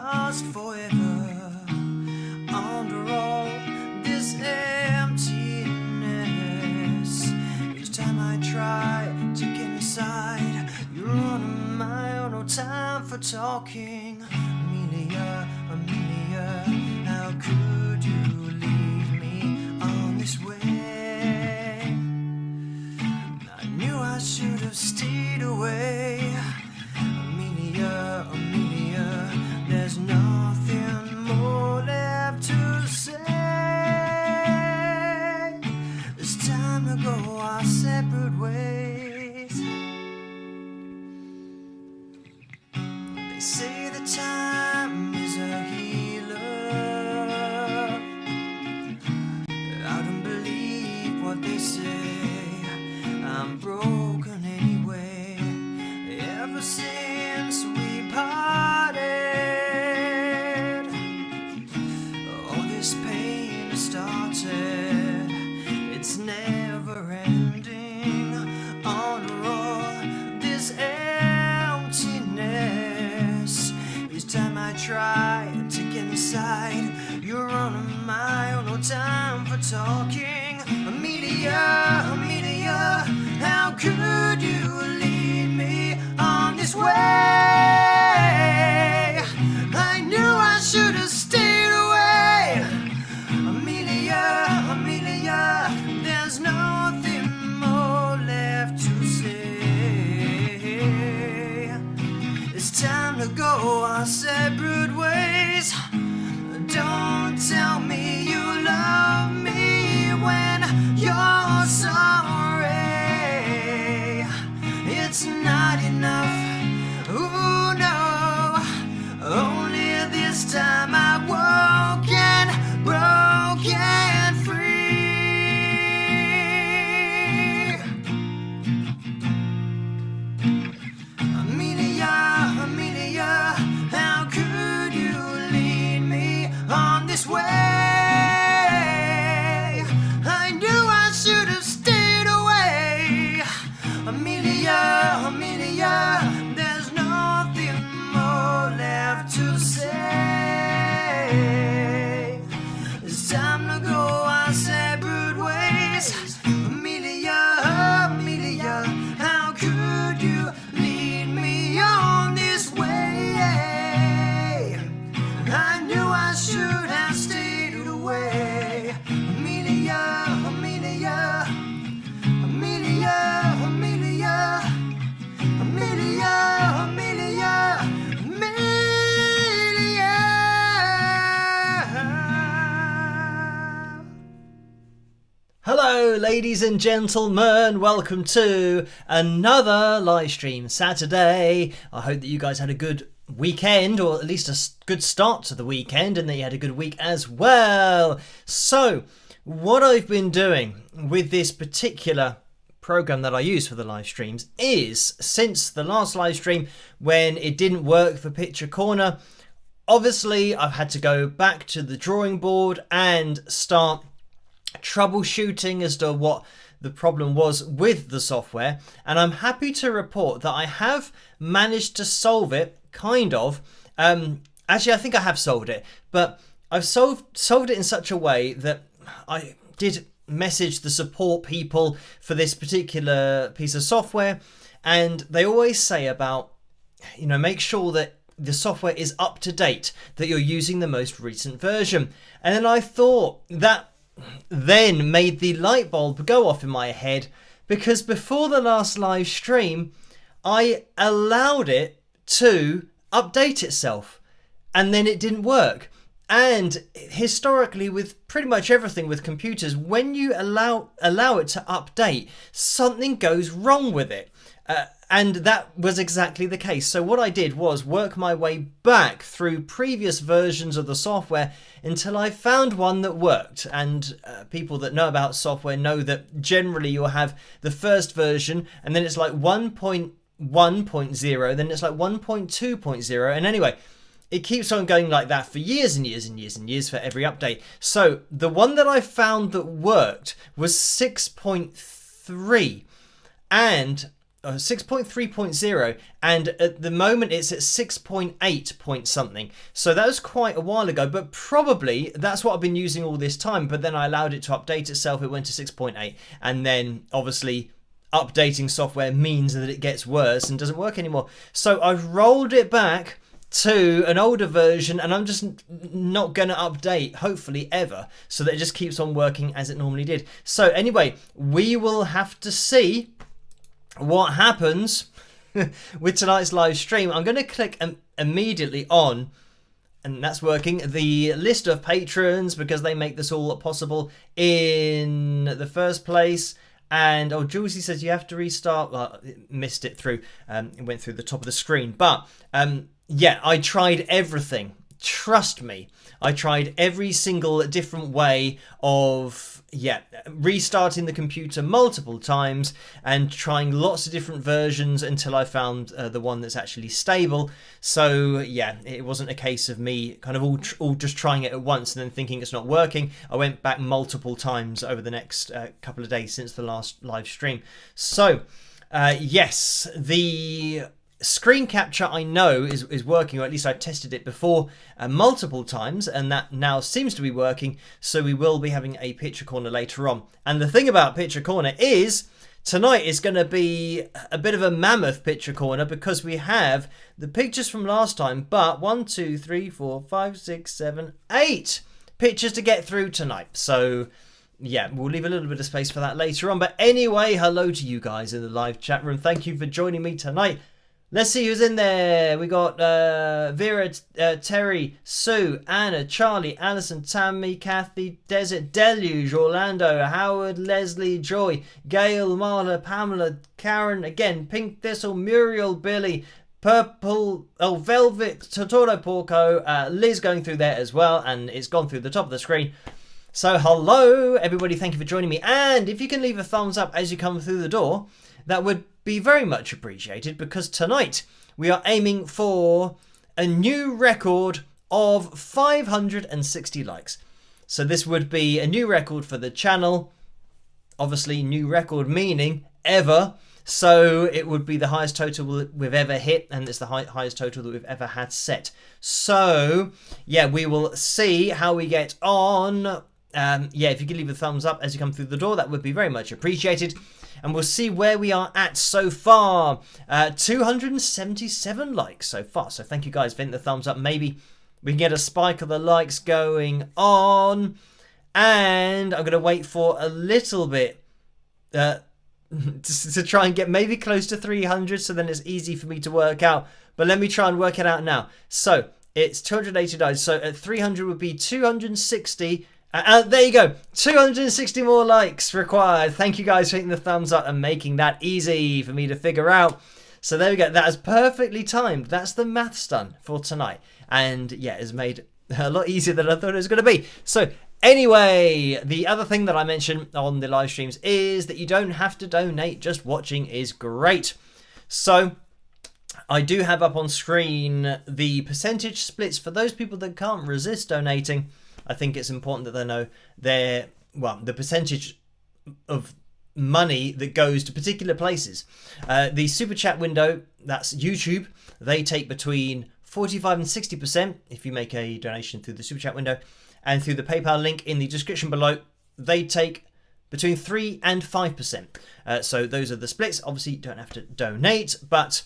lost forever under all this emptiness. Each time I try to get inside, you're on my own, no time for talking. Amelia, Amelia, how could you leave me on this way? I knew I should have stayed away. Amelia, Amelia, there's nothing more left to say. It's time to go our separate ways. They say that time is a healer. I don't believe what they say. I'm broken anyway. Ever since we parted, all this pain started. It's never ending. Under all this emptiness, each time I try to get inside, you're on my own, no time for talking. Amelia, Amelia, how could you lead me on this way? I knew I should have stayed away. Amelia, Amelia, there's nothing more left to say. It's time to go our separate ways. Don't tell me you love me when you're sorry. It's not enough. Ooh, no. Only this time I woke and broken free. Amelia, Amelia, how could you lead me on this way? I knew I should have stayed away. Amelia, Amelia, there's nothing more left to say. It's time to go our separate ways. Amelia, Amelia, how could you lead me on this way? I knew I should have stayed away. Amelia, Amelia, Amelia, Amelia, Amelia, Amelia, Amelia. Hello, ladies and gentlemen. Welcome to another live stream Saturday. I hope that you guys had a good weekend, or at least a good start to the weekend, and that you had a good week as well. So, what I've been doing with this particular program that I use for the live streams is, since the last live stream when it didn't work for Picture Corner, obviously I've had to go back to the drawing board and start troubleshooting as to what the problem was with the software, and I'm happy to report that I have managed to solve it, kind of. Actually, I think I have solved it, but I've solved it in such a way that I did message the support people for this particular piece of software, and they always say about, make sure that the software is up to date, that you're using the most recent version. And then I thought that then made the light bulb go off in my head, because before the last live stream I allowed it to update itself, and then it didn't work. And historically, with pretty much everything with computers, when you allow it to update, something goes wrong with it. And that was exactly the case. So what I did was work my way back through previous versions of the software until I found one that worked. And people that know about software know that generally you'll have the first version, and then it's like 1.1.0, then it's like 1.2.0. And anyway, it keeps on going like that for years and years and years and years for every update. So the one that I found that worked was 6.3. And 6.3.0, and at the moment it's at 6.8 point something. So that was quite a while ago, but probably that's what I've been using all this time. But then I allowed it to update itself. It went to 6.8, and then obviously updating software means that it gets worse and doesn't work anymore. So I've rolled it back to an older version, and I'm just not going to update, hopefully, ever, so that it just keeps on working as it normally did. So anyway, we will have to see what happens with tonight's live stream. I'm going to click immediately on, and that's working, the list of patrons, because they make this all possible in the first place. And Julesy says you have to restart. Well, it missed it through. It went through the top of the screen. But yeah, I tried everything. Trust me, I tried every single different way of restarting the computer multiple times and trying lots of different versions until I found the one that's actually stable. So yeah, it wasn't a case of me kind of all just trying it at once and then thinking it's not working. I went back multiple times over the next couple of days since the last live stream. So yes, the screen capture I know is working, or at least I tested it before multiple times, and that now seems to be working. So we will be having a picture corner later on. And the thing about picture corner is tonight is going to be a bit of a mammoth picture corner, because we have the pictures from last time, but 1, 2, 3, 4, 5, 6, 7, 8 pictures to get through tonight. So yeah, we'll leave a little bit of space for that later on. But anyway, hello to you guys in the live chat room. Thank you for joining me tonight. Let's see who's in there. We got Vera, Terry, Sue, Anna, Charlie, Alison, Tammy, Kathy, Desert, Deluge, Orlando, Howard, Leslie, Joy, Gail, Marla, Pamela, Karen, again, Pink Thistle, Muriel, Billy, Purple, Velvet, Totoro, Porco, Liz going through there as well, and it's gone through the top of the screen. So hello, everybody. Thank you for joining me. And if you can leave a thumbs up as you come through the door, that would be very much appreciated, because tonight we are aiming for a new record of 560 likes. So this would be a new record for the channel. Obviously, new record meaning ever. So it would be the highest total we've ever hit, and it's the highest total that we've ever had set. So yeah, we will see how we get on. Yeah, if you could leave a thumbs up as you come through the door, that would be very much appreciated. And we'll see where we are at so far. 277 likes so far. So thank you guys for hitting the thumbs up. Maybe we can get a spike of the likes going on. And I'm going to wait for a little bit to try and get maybe close to 300. So then it's easy for me to work out. But let me try and work it out now. So it's 289. So at 300 would be 260. There you go, 260 more likes required. Thank you guys for hitting the thumbs up and making that easy for me to figure out. So there we go, that is perfectly timed. That's the maths done for tonight. And yeah, it's made a lot easier than I thought it was going to be. So anyway, the other thing that I mentioned on the live streams is that you don't have to donate, just watching is great. So I do have up on screen the percentage splits for those people that can't resist donating. I think it's important that they know the percentage of money that goes to particular places. The super chat window, that's YouTube, they take between 45 and 60% if you make a donation through the super chat window, and through the PayPal link in the description below, they take between 3 and 5%. So those are the splits. Obviously, you don't have to donate, but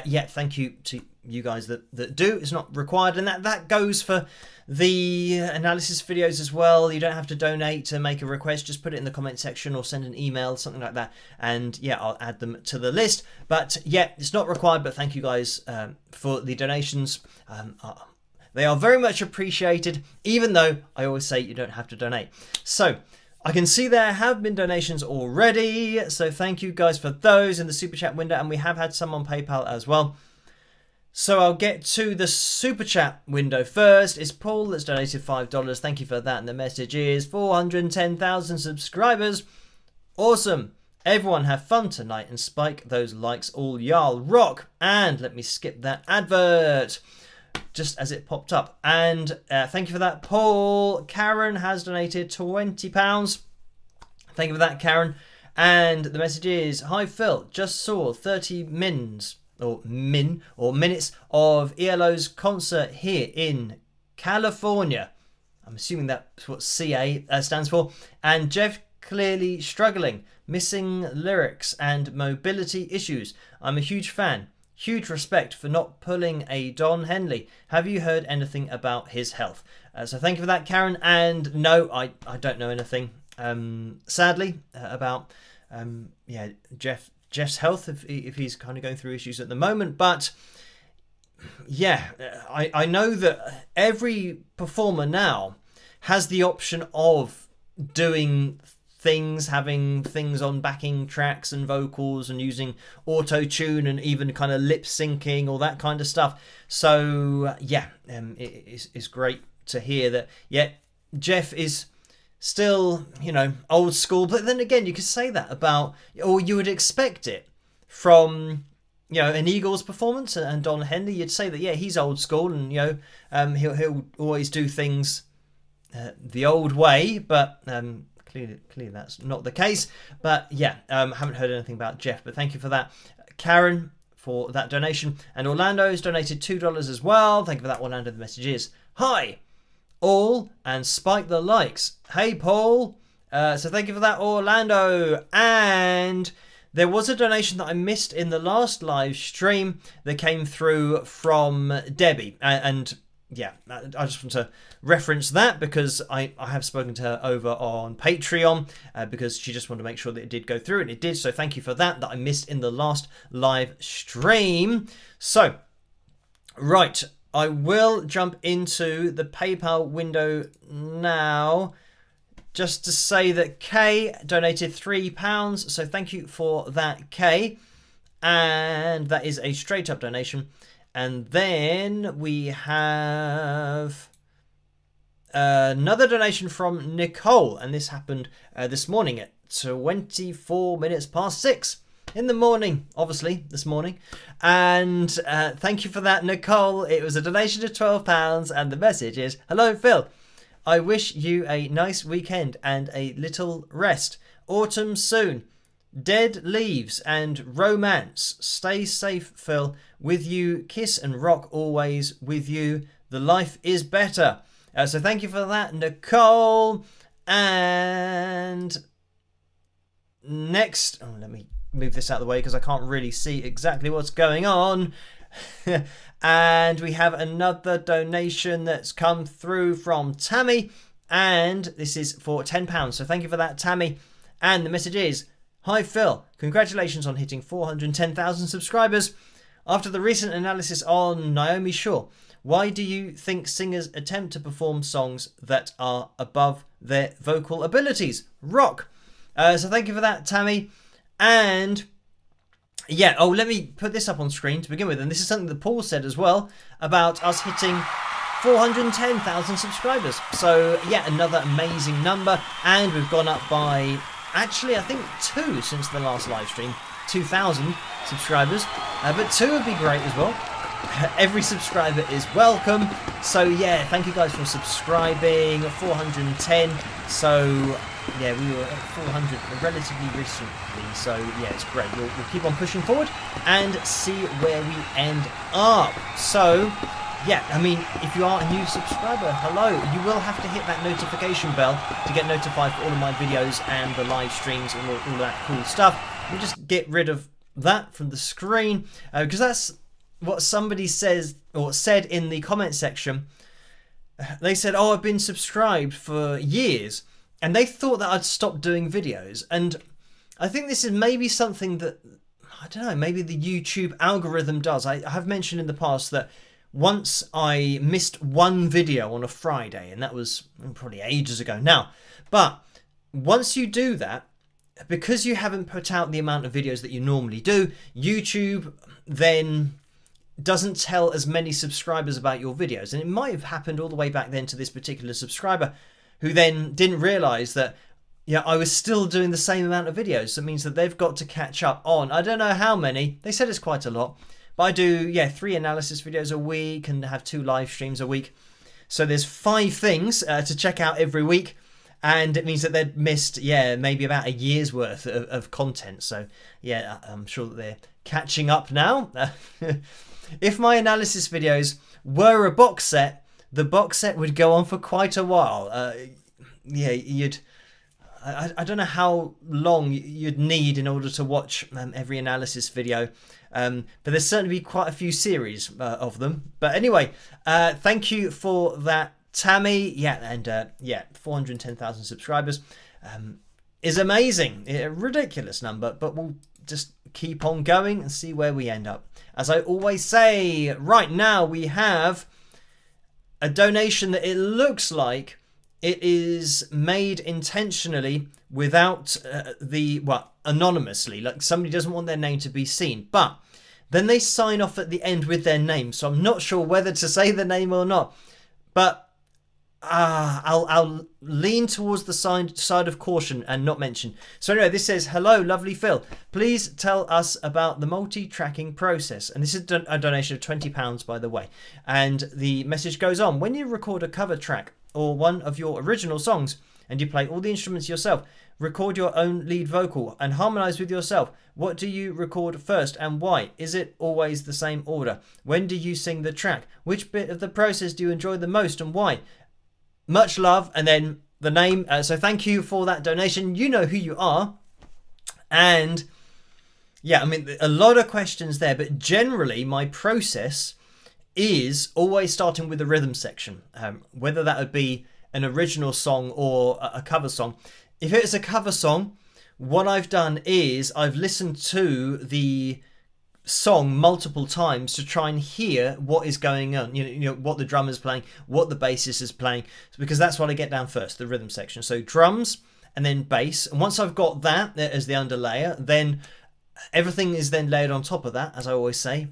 yeah, thank you to you guys that do. It's not required, and that goes for the analysis videos as well. You don't have to donate to make a request. Just put it in the comment section or send an email, something like that, and yeah, I'll add them to the list. But yeah, it's not required, but thank you guys for the donations. They are very much appreciated, even though I always say you don't have to donate. So I can see there have been donations already, so thank you guys for those in the super chat window, and we have had some on PayPal as well. So I'll get to the super chat window first. It's Paul that's donated $5. Thank you for that. And the message is 410,000 subscribers. Awesome. Everyone have fun tonight and spike those likes, all y'all rock. And let me skip that advert just as it popped up. And thank you for that, Paul. Karen has donated £20. Thank you for that, Karen. And the message is, hi Phil, just saw 30 minutes of ELO's concert here in California. I'm assuming that's what CA stands for. And Jeff clearly struggling, missing lyrics and mobility issues. I'm a huge fan. Huge respect for not pulling a Don Henley. Have you heard anything about his health? So thank you for that, Karen. And no, I don't know anything, sadly, about Jeff's health if he's kind of going through issues at the moment. But yeah, I know that every performer now has the option of doing things, having things on backing tracks and vocals and using auto-tune and even kind of lip syncing, all that kind of stuff. So yeah, it's great to hear that, yeah, Jeff is still, old school. But then again, you could say that about, or you would expect it from, an Eagles performance and Don Henley. You'd say that, yeah, he's old school and, he'll always do things the old way, but clearly that's not the case. But yeah, haven't heard anything about Jeff, but thank you for that, Karen, for that donation. And Orlando's donated $2 as well. Thank you for that, Orlando. The message is, hi all, and spike the likes. Hey Paul. So thank you for that, Orlando. And there was a donation that I missed in the last live stream that came through from Debbie, and yeah, I just want to reference that because I have spoken to her over on Patreon because she just wanted to make sure that it did go through, and it did. So thank you for that I missed in the last live stream. So, right, I will jump into the PayPal window now just to say that Kay donated £3. So thank you for that, Kay. And that is a straight up donation. And then we have another donation from Nicole. And this happened this morning at 24 minutes past 6 in the morning, obviously, this morning. And thank you for that, Nicole. It was a donation of £12. And the message is, hello, Phil. I wish you a nice weekend and a little rest. Autumn soon. Dead leaves and romance. Stay safe, Phil. With you, kiss and rock always. With you, the life is better. So thank you for that, Nicole. And next, let me move this out of the way because I can't really see exactly what's going on. And we have another donation that's come through from Tammy, and this is for £10. So thank you for that, Tammy. And the message is, hi Phil, congratulations on hitting 410,000 subscribers. After the recent analysis on Naomi Shaw, why do you think singers attempt to perform songs that are above their vocal abilities? Rock. So thank you for that, Tammy. And yeah, let me put this up on screen to begin with. And this is something that Paul said as well about us hitting 410,000 subscribers. So yeah, another amazing number. And we've gone up by, actually, I think 2 since the last live stream. 2,000 subscribers. But 2 would be great as well. Every subscriber is welcome. So yeah, thank you guys for subscribing. 410. So yeah, we were at 400 relatively recently. So yeah, it's great. We'll keep on pushing forward and see where we end up. So yeah, I mean, if you are a new subscriber, hello. You will have to hit that notification bell to get notified for all of my videos and the live streams and all that cool stuff. We'll just get rid of that from the screen because that's what somebody says or said in the comment section. They said, oh, I've been subscribed for years, and they thought that I'd stopped doing videos. And I think this is maybe something that, I don't know, maybe the YouTube algorithm does. I have mentioned in the past that once I missed one video on a Friday, and that was probably ages ago now. But once you do that, because you haven't put out the amount of videos that you normally do, YouTube then doesn't tell as many subscribers about your videos. And it might have happened all the way back then to this particular subscriber who then didn't realise that I was still doing the same amount of videos. So it means that they've got to catch up on, I don't know how many, they said it's quite a lot, but I do 3 analysis videos a week and have 2 live streams a week. So there's 5 things to check out every week. and it means that they'd missed, maybe about a year's worth of content. So yeah, I'm sure that they're catching up now. If my analysis videos were a box set, the box set would go on for quite a while. I don't know how long you'd need in order to watch every analysis video, but there's certainly be quite a few series of them. But anyway, thank you for that, Tammy. 410,000 subscribers is amazing. A ridiculous number, but we'll just keep on going and see where we end up. As I always say, right now we have a donation that it looks like it is made intentionally without anonymously. Like somebody doesn't want their name to be seen, but then they sign off at the end with their name. So I'm not sure whether to say the name or not, but I'll lean towards the side of caution and not mention. So anyway, this says, "Hello, lovely Phil. Please tell us about the multi-tracking process." And this is a donation of £20, by the way. And the message goes on: "When you record a cover track or one of your original songs and you play all the instruments yourself, record your own lead vocal and harmonize with yourself, what do you record first and why? Is it always the same order? When do you sing the track? Which bit of the process do you enjoy the most and why? Much love," and then the name. So thank you for that donation. You know who you are. And yeah, I mean, a lot of questions there, but generally my process is always starting with the rhythm section, whether that would be an original song or a cover song. If it's a cover song, what I've done is I've listened to the song multiple times to try and hear what is going on, you know what the drummer's playing, what the bassist is playing, because that's what I get down first, the rhythm section. So drums and then bass, and once I've got that as the underlayer, then everything is then layered on top of that. As I always say,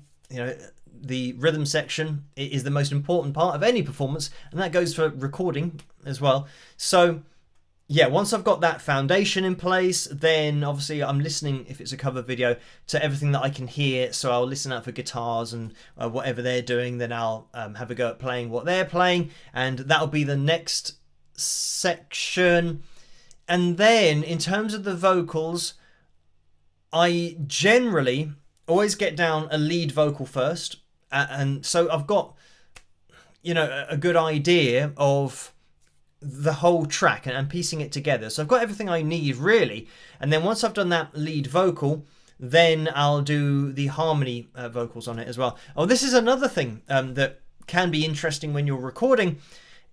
the rhythm section is the most important part of any performance, and that goes for recording as well. So yeah, once I've got that foundation in place, then obviously I'm listening, if it's a cover video, to everything that I can hear. So I'll listen out for guitars and whatever they're doing. Then I'll have a go at playing what they're playing, and that'll be the next section. And then in terms of the vocals, I generally always get down a lead vocal first. And so I've got, a good idea of the whole track and piecing it together. So I've got everything I need really. And then once I've done that lead vocal, then I'll do the harmony vocals on it as well. Oh, this is another thing that can be interesting when you're recording,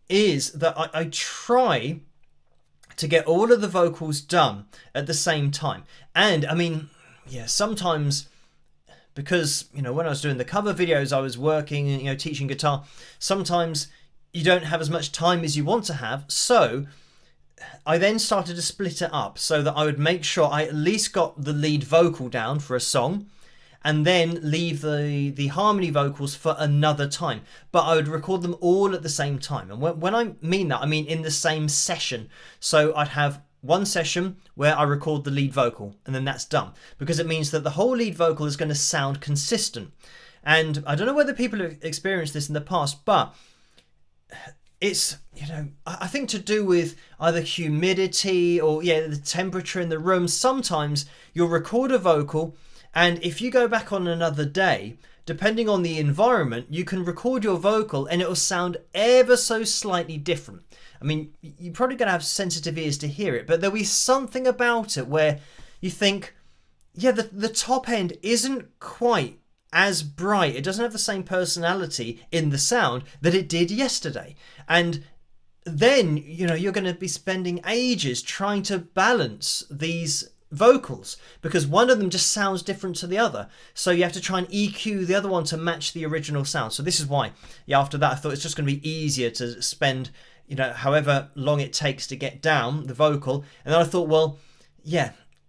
is that I try to get all of the vocals done at the same time. And I mean, sometimes, because when I was doing the cover videos, I was working, teaching guitar, sometimes you don't have as much time as you want to have. So I then started to split it up so that I would make sure I at least got the lead vocal down for a song, and then leave the harmony vocals for another time. But I would record them all at the same time. And when I mean that, I mean in the same session. So I'd have one session where I record the lead vocal, and then that's done, because it means that the whole lead vocal is going to sound consistent. And I don't know whether people have experienced this in the past, but it's, I think to do with either humidity or the temperature in the room. Sometimes you'll record a vocal, and if you go back on another day, depending on the environment, you can record your vocal and it will sound ever so slightly different. I mean, you're probably going to have sensitive ears to hear it, but there'll be something about it where you think, the top end isn't quite as bright. It doesn't have the same personality in the sound that it did yesterday. And then, you're going to be spending ages trying to balance these vocals, because one of them just sounds different to the other. So you have to try and EQ the other one to match the original sound. So this is why, after that, I thought it's just going to be easier to spend, however long it takes to get down the vocal. And then I thought,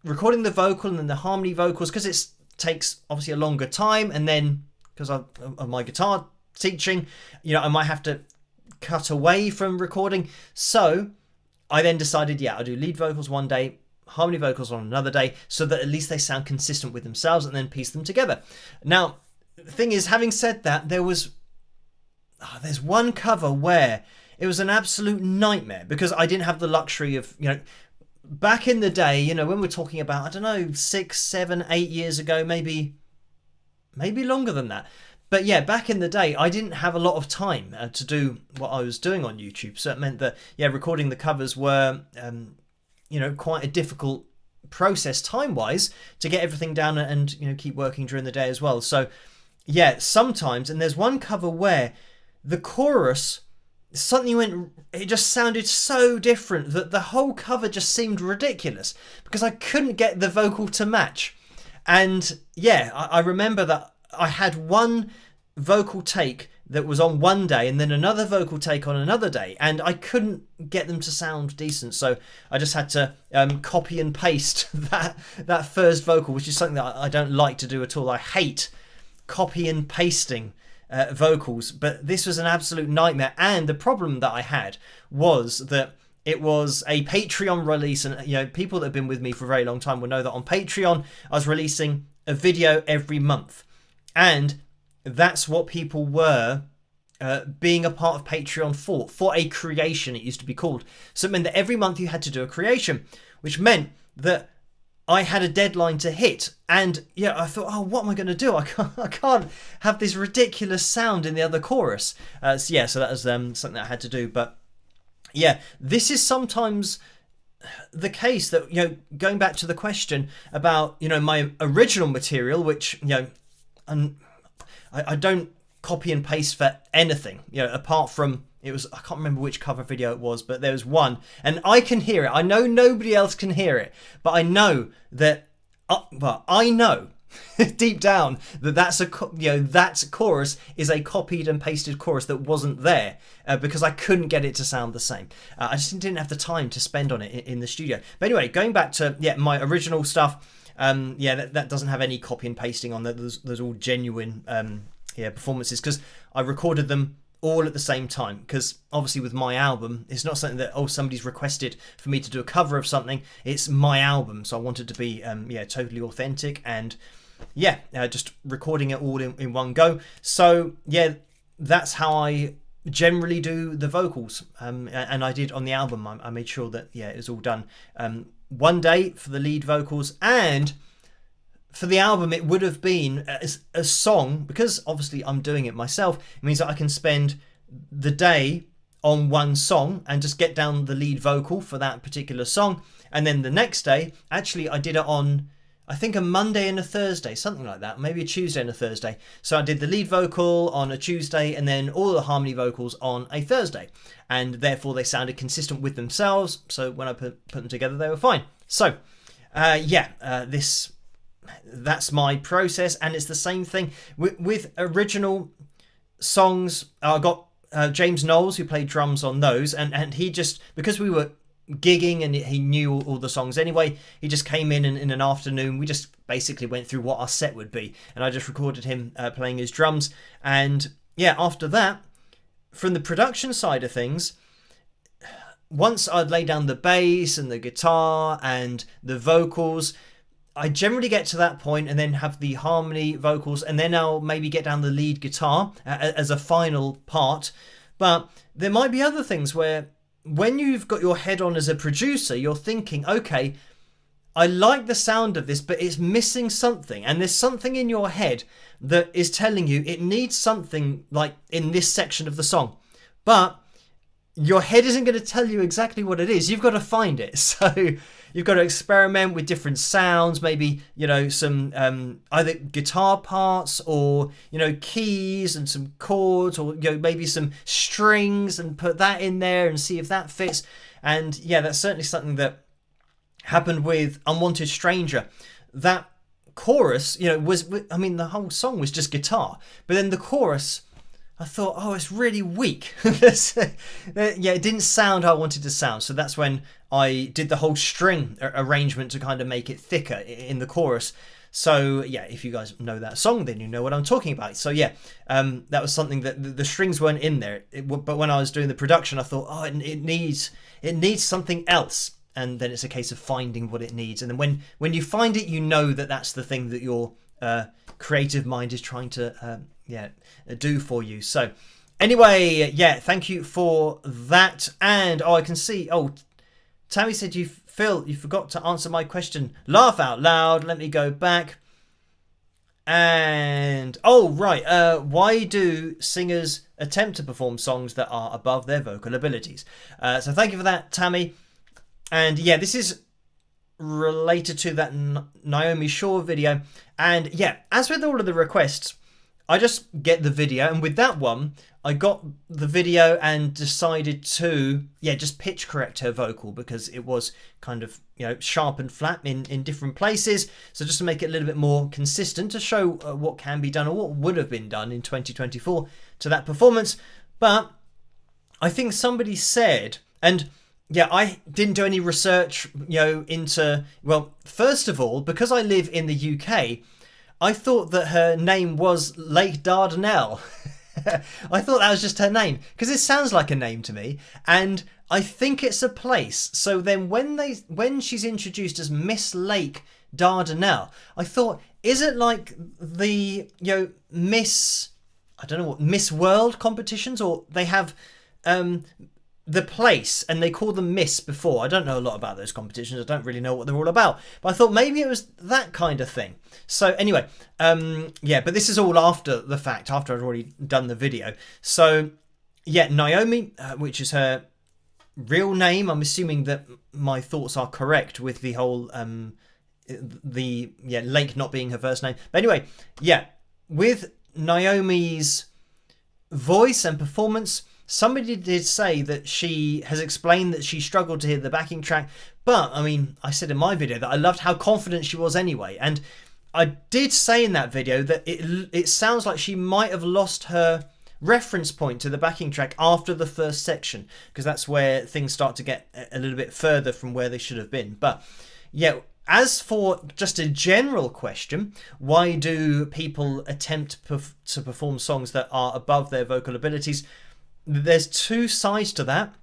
recording the vocal and then the harmony vocals, because it takes obviously a longer time, and then because of my guitar teaching, I might have to cut away from recording. So I then decided, I'll do lead vocals one day, harmony vocals on another day, so that at least they sound consistent with themselves, and then piece them together. Now, the thing is, having said that, there's one cover where it was an absolute nightmare because I didn't have the luxury of, back in the day, when we're talking about, I don't know, 6, 7, 8 years ago, maybe longer than that. But yeah, back in the day, I didn't have a lot of time to do what I was doing on YouTube. So it meant that, recording the covers were, quite a difficult process time-wise to get everything down and, keep working during the day as well. So yeah, sometimes, and there's one cover where the chorus, suddenly it just sounded so different that the whole cover just seemed ridiculous because I couldn't get the vocal to match. And yeah, I remember that I had one vocal take that was on one day and then another vocal take on another day, and I couldn't get them to sound decent, so I just had to copy and paste that first vocal, which is something that I don't like to do at all. I hate copy and pasting vocals, but this was an absolute nightmare. And the problem that I had was that it was a Patreon release, and people that have been with me for a very long time will know that on Patreon I was releasing a video every month, and that's what people were being a part of Patreon for a creation, it used to be called. So it meant that every month you had to do a creation, which meant that I had a deadline to hit, and I thought, oh, what am I going to do? I can't have this ridiculous sound in the other chorus. So that was something that I had to do. But yeah, this is sometimes the case that, going back to the question about, my original material, which, I don't copy and paste for anything, apart from, I can't remember which cover video it was, but there was one, and I can hear it. I know nobody else can hear it, but I know that, I know deep down that chorus is a copied and pasted chorus that wasn't there because I couldn't get it to sound the same. I just didn't have the time to spend on it in the studio. But anyway, going back to my original stuff, that doesn't have any copy and pasting on that. There's all genuine performances because I recorded them all at the same time, because obviously with my album, it's not something that somebody's requested for me to do a cover of something. It's my album, so I wanted to be totally authentic, and just recording it all in one go. So that's how I generally do the vocals, and I did on the album. I made sure that it was all done one day for the lead vocals, and for the album it would have been a song, because obviously I'm doing it myself. It means that I can spend the day on one song and just get down the lead vocal for that particular song, and then the next day, actually I did it on, I think, a Monday and a Thursday, something like that, maybe a Tuesday and a Thursday. So I did the lead vocal on a Tuesday and then all the harmony vocals on a Thursday, and therefore they sounded consistent with themselves, so when I put them together they were fine. So that's my process, and it's the same thing with original songs. I got James Knowles, who played drums on those, and he just, because we were gigging and he knew all the songs anyway, he just came in an afternoon. We just basically went through what our set would be, and I just recorded him playing his drums. And after that, from the production side of things, once I'd lay down the bass and the guitar and the vocals, I generally get to that point and then have the harmony vocals, and then I'll maybe get down the lead guitar as a final part. But there might be other things where, when you've got your head on as a producer, you're thinking, okay, I like the sound of this, but it's missing something. And there's something in your head that is telling you it needs something like in this section of the song. But your head isn't going to tell you exactly what it is. You've got to find it. So you've got to experiment with different sounds, maybe, some either guitar parts or, keys and some chords, or, maybe some strings, and put that in there and see if that fits. And that's certainly something that happened with Unwanted Stranger. That chorus, the whole song was just guitar, but then the chorus, I thought, it's really weak. It didn't sound how I wanted to sound. So that's when I did the whole string arrangement to kind of make it thicker in the chorus. So if you guys know that song, then you know what I'm talking about. So that was something that the strings weren't in there. But when I was doing the production, I thought, it needs something else. And then it's a case of finding what it needs. And then when you find it, you know that that's the thing that your creative mind is trying to do for you. So Anyway, yeah, thank you for that. And I can see. Oh, Tammy said Phil, you forgot to answer my question. Laugh out loud. Let me go back. And oh right, why do singers attempt to perform songs that are above their vocal abilities? So thank you for that, Tammy. And yeah, this is related to that Naomi Shaw video. And yeah, as with all of the requests, I just get the video, and with that one, I got the video and decided to, just pitch correct her vocal because it was kind of, sharp and flat in different places. So just to make it a little bit more consistent, to show what can be done or what would have been done in 2024 to that performance. But I think somebody said, and yeah, I didn't do any research, into, well, first of all, because I live in the UK, I thought that her name was Lake Dardanelle. I thought that was just her name because it sounds like a name to me, and I think it's a place. So then when she's introduced as Miss Lake Dardanelle, I thought, is it like the Miss, I don't know what, Miss World competitions, or they have the place and they call them Miss before. I don't know a lot about those competitions. I don't really know what they're all about, but I thought maybe it was that kind of thing. So anyway, but this is all after the fact, after I'd already done the video. So yeah, Naomi, which is her real name. I'm assuming that my thoughts are correct with the whole Lake not being her first name. But anyway, yeah, with Naomi's voice and performance, somebody did say that she has explained that she struggled to hear the backing track, but I mean, I said in my video that I loved how confident she was anyway, and I did say in that video that it sounds like she might have lost her reference point to the backing track after the first section, because that's where things start to get a little bit further from where they should have been. But yeah, as for just a general question, why do people attempt to perform songs that are above their vocal abilities? There's two sides to that.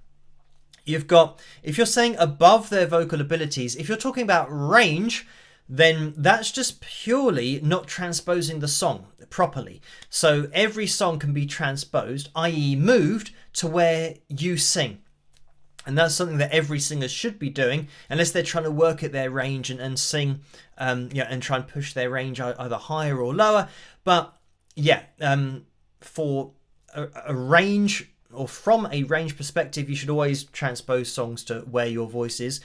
You've got, if you're saying above their vocal abilities, if you're talking about range, then that's just purely not transposing the song properly. So every song can be transposed, i.e. moved to where you sing. And that's something that every singer should be doing, unless they're trying to work at their range and sing, and try and push their range either higher or lower. But yeah, for a range, or from a range perspective, you should always transpose songs to where your voice is.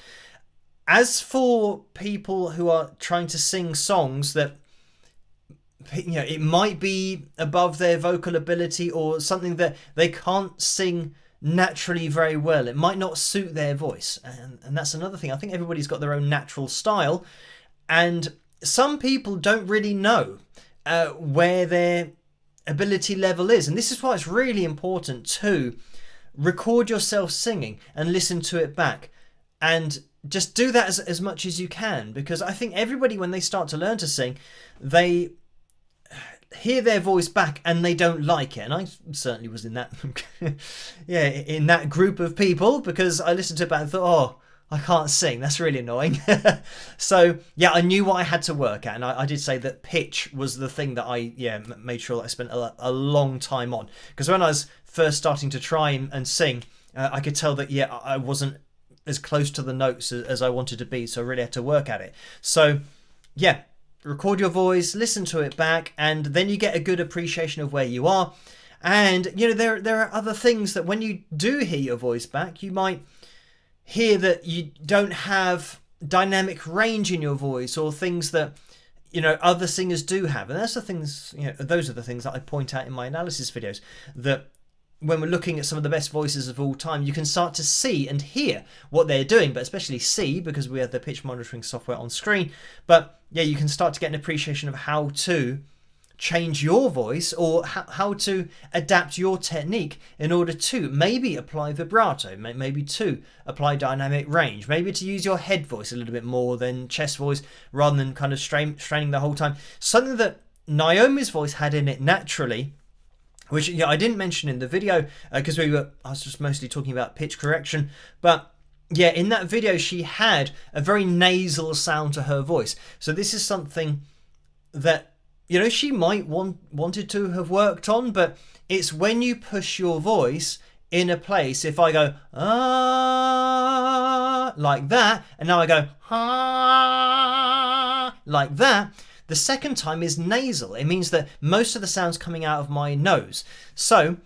As for people who are trying to sing songs that, it might be above their vocal ability or something that they can't sing naturally very well, it might not suit their voice, and that's another thing. I think everybody's got their own natural style, and some people don't really know where their ability level is, and this is why it's really important to record yourself singing and listen to it back, and just do that as much as you can, because I think everybody, when they start to learn to sing, they hear their voice back and they don't like it. And I certainly was in that in that group of people, because I listened to it back and thought, oh, I can't sing, that's really annoying. So yeah, I knew what I had to work at, and I did say that pitch was the thing that I made sure that I spent a long time on, because when I was first starting to try and sing, I could tell that I wasn't as close to the notes as I wanted to be, so I really had to work at it. So yeah, record your voice, listen to it back, and then you get a good appreciation of where you are. And there are other things that when you do hear your voice back, you might hear that you don't have dynamic range in your voice, or things that other singers do have. And that's the things, those are the things that I point out in my analysis videos, that when we're looking at some of the best voices of all time, you can start to see and hear what they're doing, but especially see, because we have the pitch monitoring software on screen. But yeah, you can start to get an appreciation of how to change your voice, or how to adapt your technique in order to maybe apply vibrato, maybe to apply dynamic range, maybe to use your head voice a little bit more than chest voice, rather than kind of straining the whole time. Something that Naomi's voice had in it naturally, which I didn't mention in the video, because I was just mostly talking about pitch correction. But yeah, in that video she had a very nasal sound to her voice. So this is something that she might wanted to have worked on, but it's when you push your voice in a place. If I go ah like that, and now I go ah like that, the second time is nasal. It means that most of the sound's coming out of my nose. So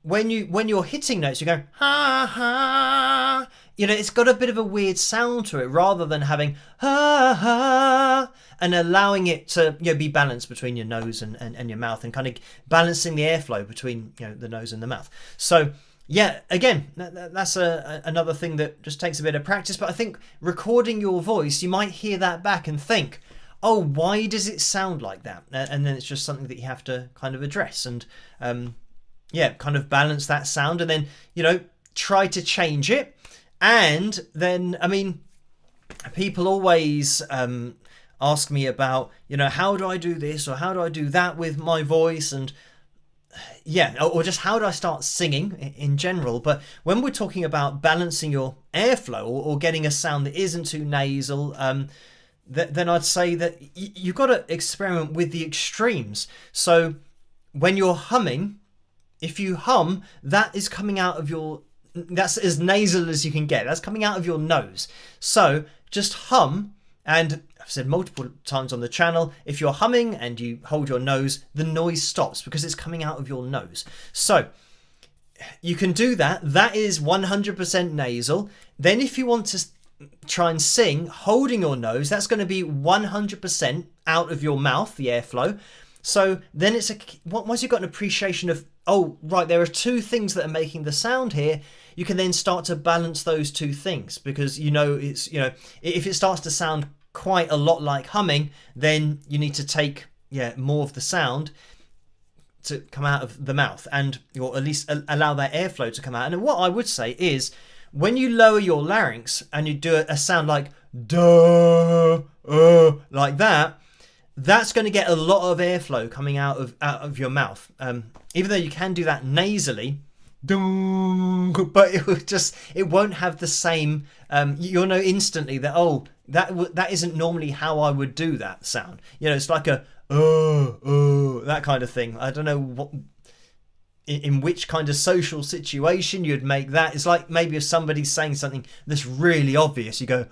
when you're hitting notes, you go ha ha. It's got a bit of a weird sound to it, rather than having ha ha and allowing it to be balanced between your nose and your mouth, and kind of balancing the airflow between the nose and the mouth. So yeah, again, that's another thing that just takes a bit of practice. But I think recording your voice, you might hear that back and think, oh, why does it sound like that? And then it's just something that you have to kind of address and kind of balance that sound, and then try to change it. And then, I mean, people always ask me about, how do I do this or how do I do that with my voice, and or just how do I start singing in general. But when we're talking about balancing your airflow or getting a sound that isn't too nasal, then I'd say that you've got to experiment with the extremes. So when you're humming, if you hum, that is coming out of that's as nasal as you can get. That's coming out of your nose. So just hum, and I've said multiple times on the channel, if you're humming and you hold your nose, the noise stops because it's coming out of your nose. So you can do that. That is 100% nasal. Then if you want to try and sing holding your nose, that's going to be 100% out of your mouth, the airflow. So then once you've got an appreciation of, oh, right, there are two things that are making the sound here, you can then start to balance those two things, because if it starts to sound quite a lot like humming, then you need to take more of the sound to come out of the mouth, or at least allow that airflow to come out. And what I would say is, when you lower your larynx and you do a sound like duh, like that, that's going to get a lot of airflow coming out of your mouth. Even though you can do that nasally, but it won't have the same. You'll know instantly that that isn't normally how I would do that sound. It's like a that kind of thing. I don't know what. In which kind of social situation you'd make that. It's like maybe if somebody's saying something that's really obvious, you go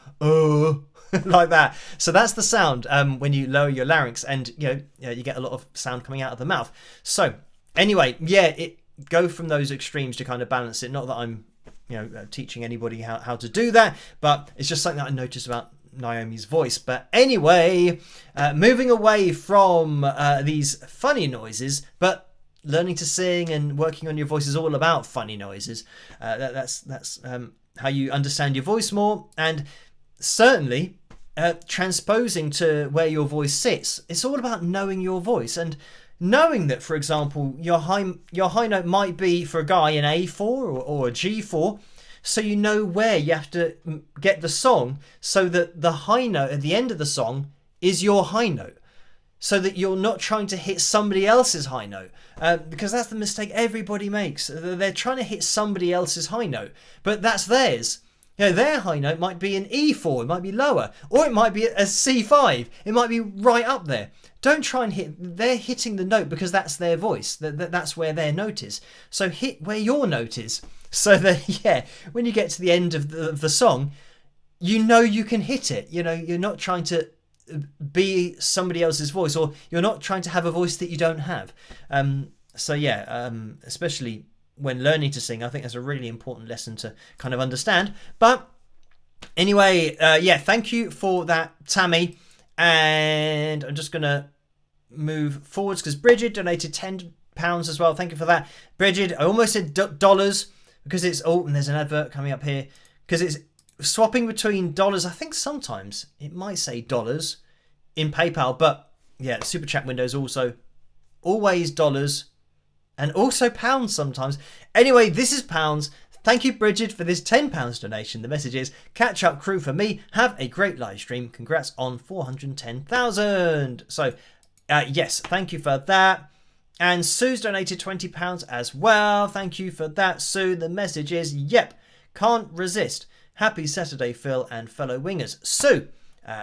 like that. So that's the sound when you lower your larynx, and you get a lot of sound coming out of the mouth. So anyway, go from those extremes to kind of balance it. Not that I'm teaching anybody how to do that, but it's just something that I noticed about Naomi's voice. But anyway, moving away from these funny noises, but learning to sing and working on your voice is all about funny noises. That's how you understand your voice more, and certainly transposing to where your voice sits. It's all about knowing your voice, and knowing that, for example, your high note might be, for a guy, an A4 or a G4, so you know where you have to get the song, so that the high note at the end of the song is your high note, so that you're not trying to hit somebody else's high note, because that's the mistake everybody makes. They're trying to hit somebody else's high note, but that's theirs. Their high note might be an E4, it might be lower, or it might be a C5, it might be right up there. Don't try and hit. They're hitting the note because that's their voice. That's where their note is. So hit where your note is. So that when you get to the end of the song, you can hit it. You're not trying to be somebody else's voice, or you're not trying to have a voice that you don't have. Especially when learning to sing, I think that's a really important lesson to kind of understand. But anyway, thank you for that, Tammy. And I'm just gonna move forwards because Bridget donated £10 as well. Thank you for that, Bridget. I almost said dollars because it's and there's an advert coming up here because it's swapping between dollars. I think sometimes it might say dollars in PayPal, but the super chat window is also always dollars and also pounds sometimes. Anyway, this is pounds. Thank you, Bridget, for this £10 donation. The message is, catch up crew for me. Have a great live stream. Congrats on 410,000. So, yes, thank you for that. And Sue's donated £20 as well. Thank you for that, Sue. The message is, yep, can't resist. Happy Saturday, Phil and fellow wingers. Sue,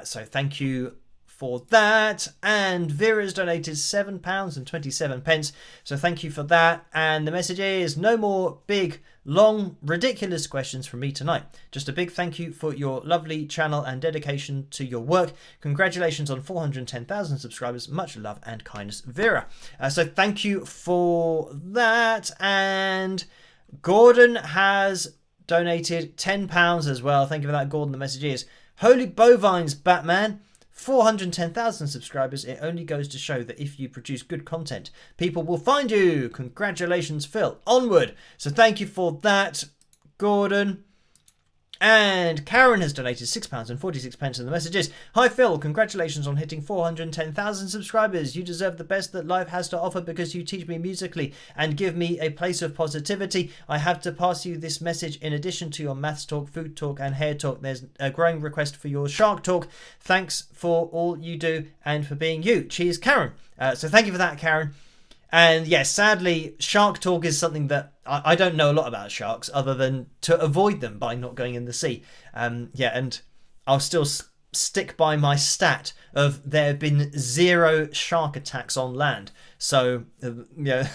so thank you for that. And Vera's donated £7.27. So thank you for that. And the message is no more big, long, ridiculous questions from me tonight. Just a big thank you for your lovely channel and dedication to your work. Congratulations on 410,000 subscribers. Much love and kindness, Vera. So thank you for that. And Gordon has donated £10 as well. Thank you for that, Gordon. The message is Holy Bovines, Batman. 410,000 subscribers. It only goes to show that if you produce good content, people will find you. Congratulations, Phil. Onward. So thank you for that, Gordon. And Karen has donated £6.46. And the message is, Hi Phil, congratulations on hitting 410,000 subscribers. You deserve the best that life has to offer because you teach me musically and give me a place of positivity. I have to pass you this message in addition to your maths talk, food talk and hair talk. There's a growing request for your shark talk. Thanks for all you do and for being you. Cheers, Karen. So thank you for that, Karen. And yes, sadly, shark talk is something that I don't know a lot about sharks other than to avoid them by not going in the sea. Yeah, and I'll still stick by my stat of there have been 0 shark attacks on land. So, yeah,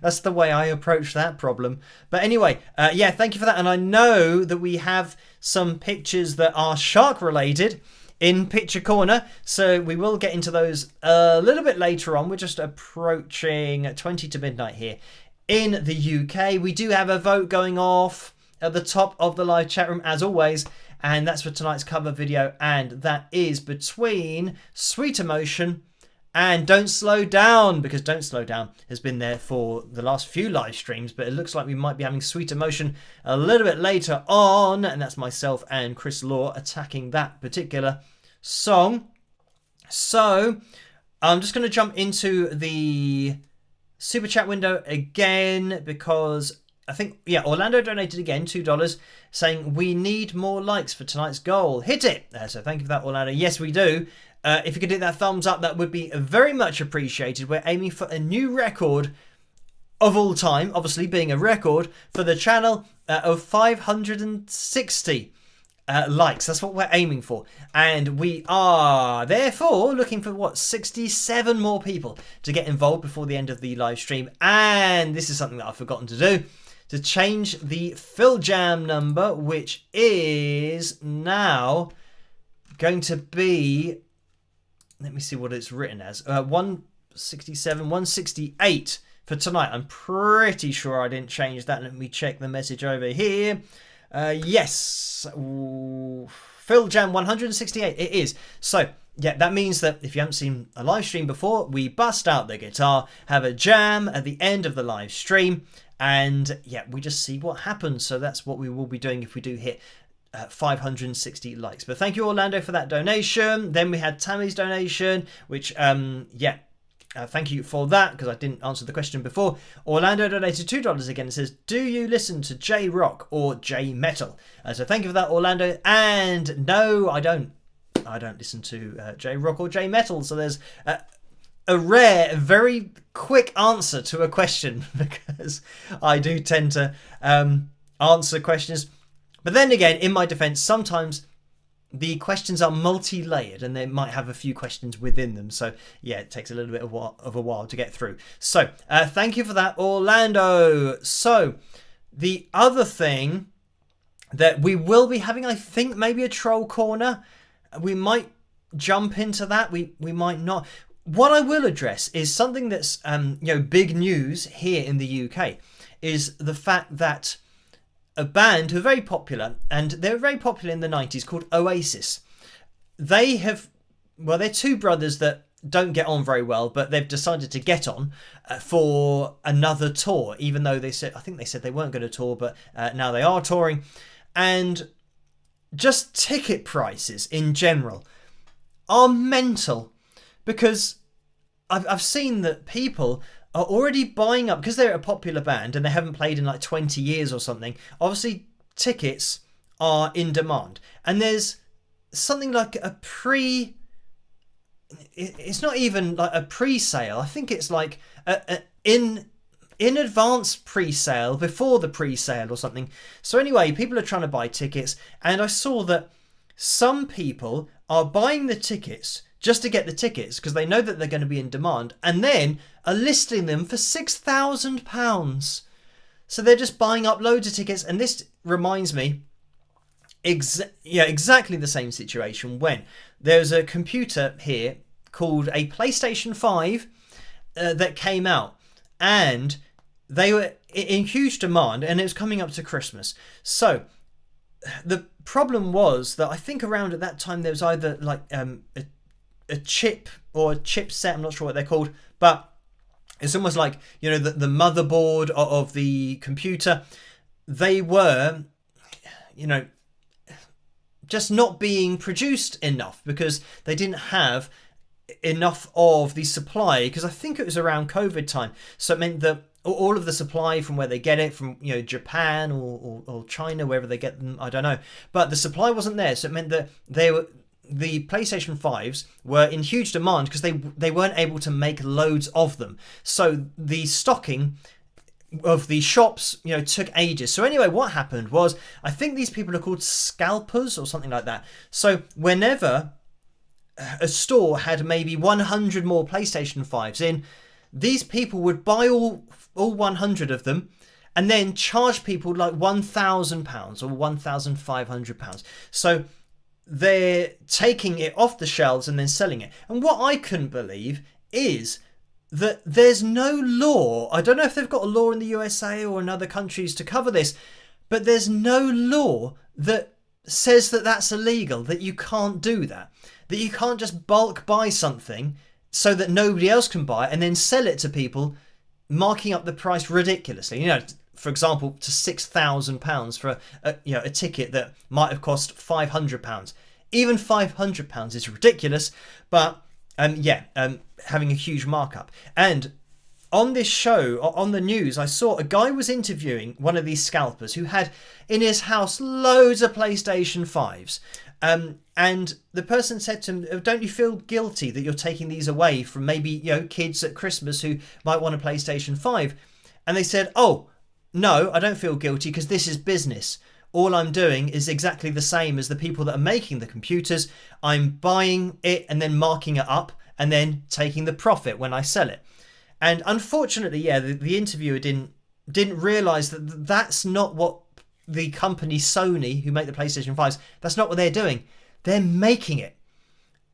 that's the way I approach that problem. But anyway, yeah, thank you for that. And I know that we have some pictures that are shark related in Picture Corner, so we will get into those a little bit later on. We're just approaching 20 to midnight here in the UK. We do have a vote going off at the top of the live chat room as always, and that's for tonight's cover video, and that is between Sweet Emotion and Don't Slow Down, because Don't Slow Down has been there for the last few live streams, but it looks like we might be having Sweet Emotion a little bit later on, and that's myself and Chris Law attacking that particular song. So I'm just going to jump into the super chat window again because I think, yeah, Orlando donated again $2 saying we need more likes for tonight's goal. Hit it. So thank you for that, Orlando. Yes, we do. If you could hit that thumbs up, that would be very much appreciated. We're aiming for a new record of all time, obviously being a record for the channel of 560 likes. That's what we're aiming for. And we are therefore looking for, what, 67 more people to get involved before the end of the live stream. And this is something that I've forgotten to do, to change the FilJam number, which is now going to be, let me see what it's written as, 167, 168 for tonight. I'm pretty sure I didn't change that. Let me check the message over here. Yes, FilJam 168 it is. So yeah, that means that if you haven't seen a live stream before, we bust out the guitar, have a jam at the end of the live stream, and yeah, we just see what happens. So that's what we will be doing if we do hit 560 likes. But thank you, Orlando, for that donation. Then we had Tammy's donation, which yeah, thank you for that, because I didn't answer the question before. Orlando donated $2 again. It says, do you listen to J-Rock or J-Metal? So thank you for that, Orlando. And no, I don't listen to J-Rock or J-Metal. So there's a rare, very quick answer to a question, because I do tend to answer questions. But then again, in my defense, sometimes the questions are multi-layered and they might have a few questions within them. So yeah, it takes a little bit of a while to get through. So thank you for that, Orlando. So the other thing that we will be having, I think, maybe a troll corner. We might jump into that. We might not. What I will address is something that's big news here in the UK, is the fact that a band who are very popular, and they were very popular in the 90s, called Oasis. They have, well, they're two brothers that don't get on very well, but they've decided to get on for another tour, even though they said, I think they said they weren't going to tour, but now they are touring. And just ticket prices in general are mental, because I've seen that people are already buying up, because they're a popular band and they haven't played in like 20 years or something. Obviously, tickets are in demand. And there's something like it's not even like a pre-sale. I think it's like in advance pre-sale, before the pre-sale or something. So anyway, people are trying to buy tickets. And I saw that some people are buying the tickets just to get the tickets because they know that they're going to be in demand, and then are listing them for £6,000. So they're just buying up loads of tickets. And this reminds me exactly the same situation when there's a computer here called a PlayStation 5 that came out, and they were in huge demand, and it was coming up to Christmas. So the problem was that I think around at that time there was either like a chip or a chipset, I'm not sure what they're called, but it's almost like, the motherboard of the computer. They were, just not being produced enough because they didn't have enough of the supply, because I think it was around COVID time. So it meant that all of the supply from where they get it, from Japan or China, wherever they get them, I don't know, but the supply wasn't there. So it meant that the PlayStation 5s were in huge demand because they weren't able to make loads of them. So the stocking of the shops, took ages. So anyway, what happened was, I think these people are called scalpers or something like that. So whenever a store had maybe 100 more PlayStation 5s in, these people would buy all 100 of them and then charge people like £1,000 or £1,500. So they're taking it off the shelves and then selling it. And what I couldn't believe is that there's no law. I don't know if they've got a law in the USA or in other countries to cover this, but there's no law that says that that's illegal, that you can't do that you can't just bulk buy something so that nobody else can buy it and then sell it to people, marking up the price ridiculously. For example, to £6,000 for a ticket that might have cost £500. Even £500 is ridiculous, but having a huge markup. And on this show, on the news, I saw a guy was interviewing one of these scalpers who had in his house loads of PlayStation 5s. And the person said to him, don't you feel guilty that you're taking these away from maybe, kids at Christmas who might want a PlayStation 5? And they said, oh, no, I don't feel guilty because this is business. All I'm doing is exactly the same as the people that are making the computers. I'm buying it and then marking it up and then taking the profit when I sell it. And unfortunately, the interviewer didn't realise that that's not what the company Sony, who make the PlayStation 5s, that's not what they're doing. They're making it.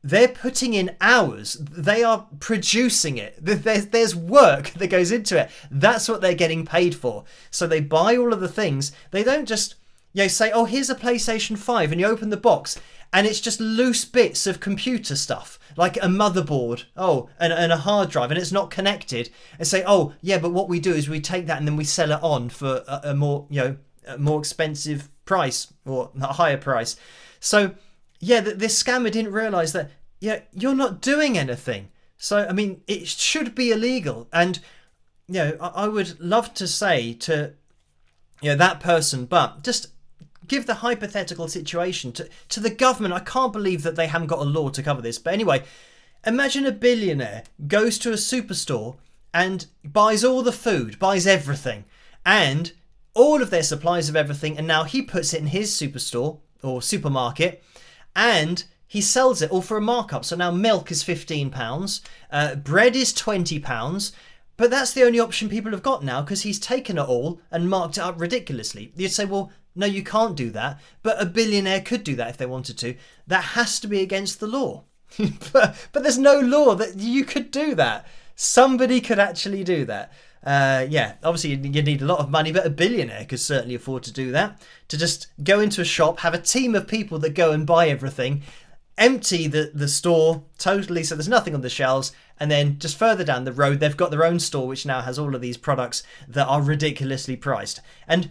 They're putting in hours. They are producing it. There's work that goes into it. That's what they're getting paid for. So they buy all of the things. They don't just say, oh, here's a PlayStation 5, and you open the box and it's just loose bits of computer stuff, like a motherboard, and a hard drive, and it's not connected, and say, oh, yeah, but what we do is we take that and then we sell it on for a more expensive price or a higher price. So, this scammer didn't realise that, you're not doing anything. So, I mean, it should be illegal. And, I would love to say to, that person, but just give the hypothetical situation to the government. I can't believe that they haven't got a law to cover this. But anyway, imagine a billionaire goes to a superstore and buys all the food, buys everything, and all of their supplies of everything, and now he puts it in his superstore or supermarket, and he sells it all for a markup. So now milk is £15, bread is £20, but that's the only option people have got now because he's taken it all and marked it up ridiculously. You'd say, well, no, you can't do that, but a billionaire could do that if they wanted to. That has to be against the law. but there's no law that you could do that. Somebody could actually do that. Obviously you need a lot of money, but a billionaire could certainly afford to do that. To just go into a shop, have a team of people that go and buy everything, empty the store totally so there's nothing on the shelves, and then just further down the road they've got their own store which now has all of these products that are ridiculously priced. And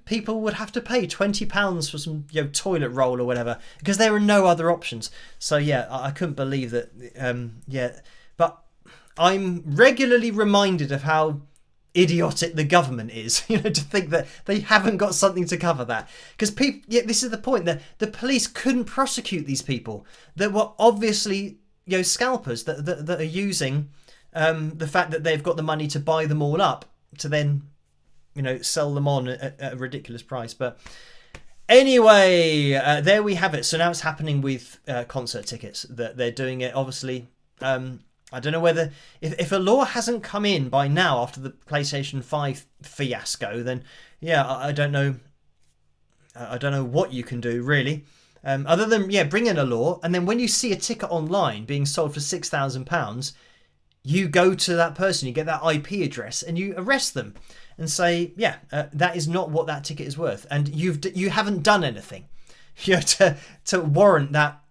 people would have to pay £20 for some toilet roll or whatever because there are no other options. So I couldn't believe that. But I'm regularly reminded of how idiotic the government is, to think that they haven't got something to cover that. Because this is the point, that the police couldn't prosecute these people that were obviously scalpers that are using the fact that they've got the money to buy them all up to then sell them on at a ridiculous price. But Anyway, there we have it. So now it's happening with concert tickets. That they're doing it, obviously. I don't know whether... If a law hasn't come in by now after the PlayStation 5 fiasco, then, yeah, I don't know. I don't know what you can do, really. Other than, yeah, bring in a law. And then when you see a ticket online being sold for £6,000, you go to that person, you get that IP address, and you arrest them and say, yeah, that is not what that ticket is worth. And you haven't done anything, to warrant that,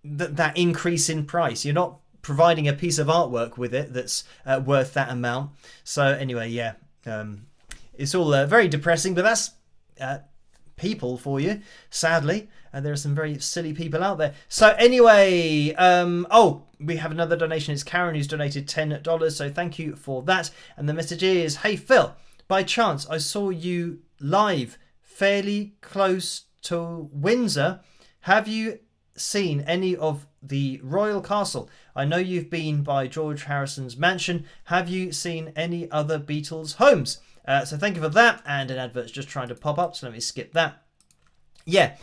that increase in price. You're not providing a piece of artwork with it that's worth that amount. So anyway, yeah, it's all very depressing, but that's people for you, sadly. There are some very silly people out there. So anyway, we have another donation. It's Karen who's donated $10, so thank you for that. And the message is, hey Phil, by chance I saw you live fairly close to Windsor. Have you seen any of the Royal Castle? I know you've been by George Harrison's mansion. Have you seen any other Beatles homes? So thank you for that. And an advert's just trying to pop up, so let me skip that. Yeah.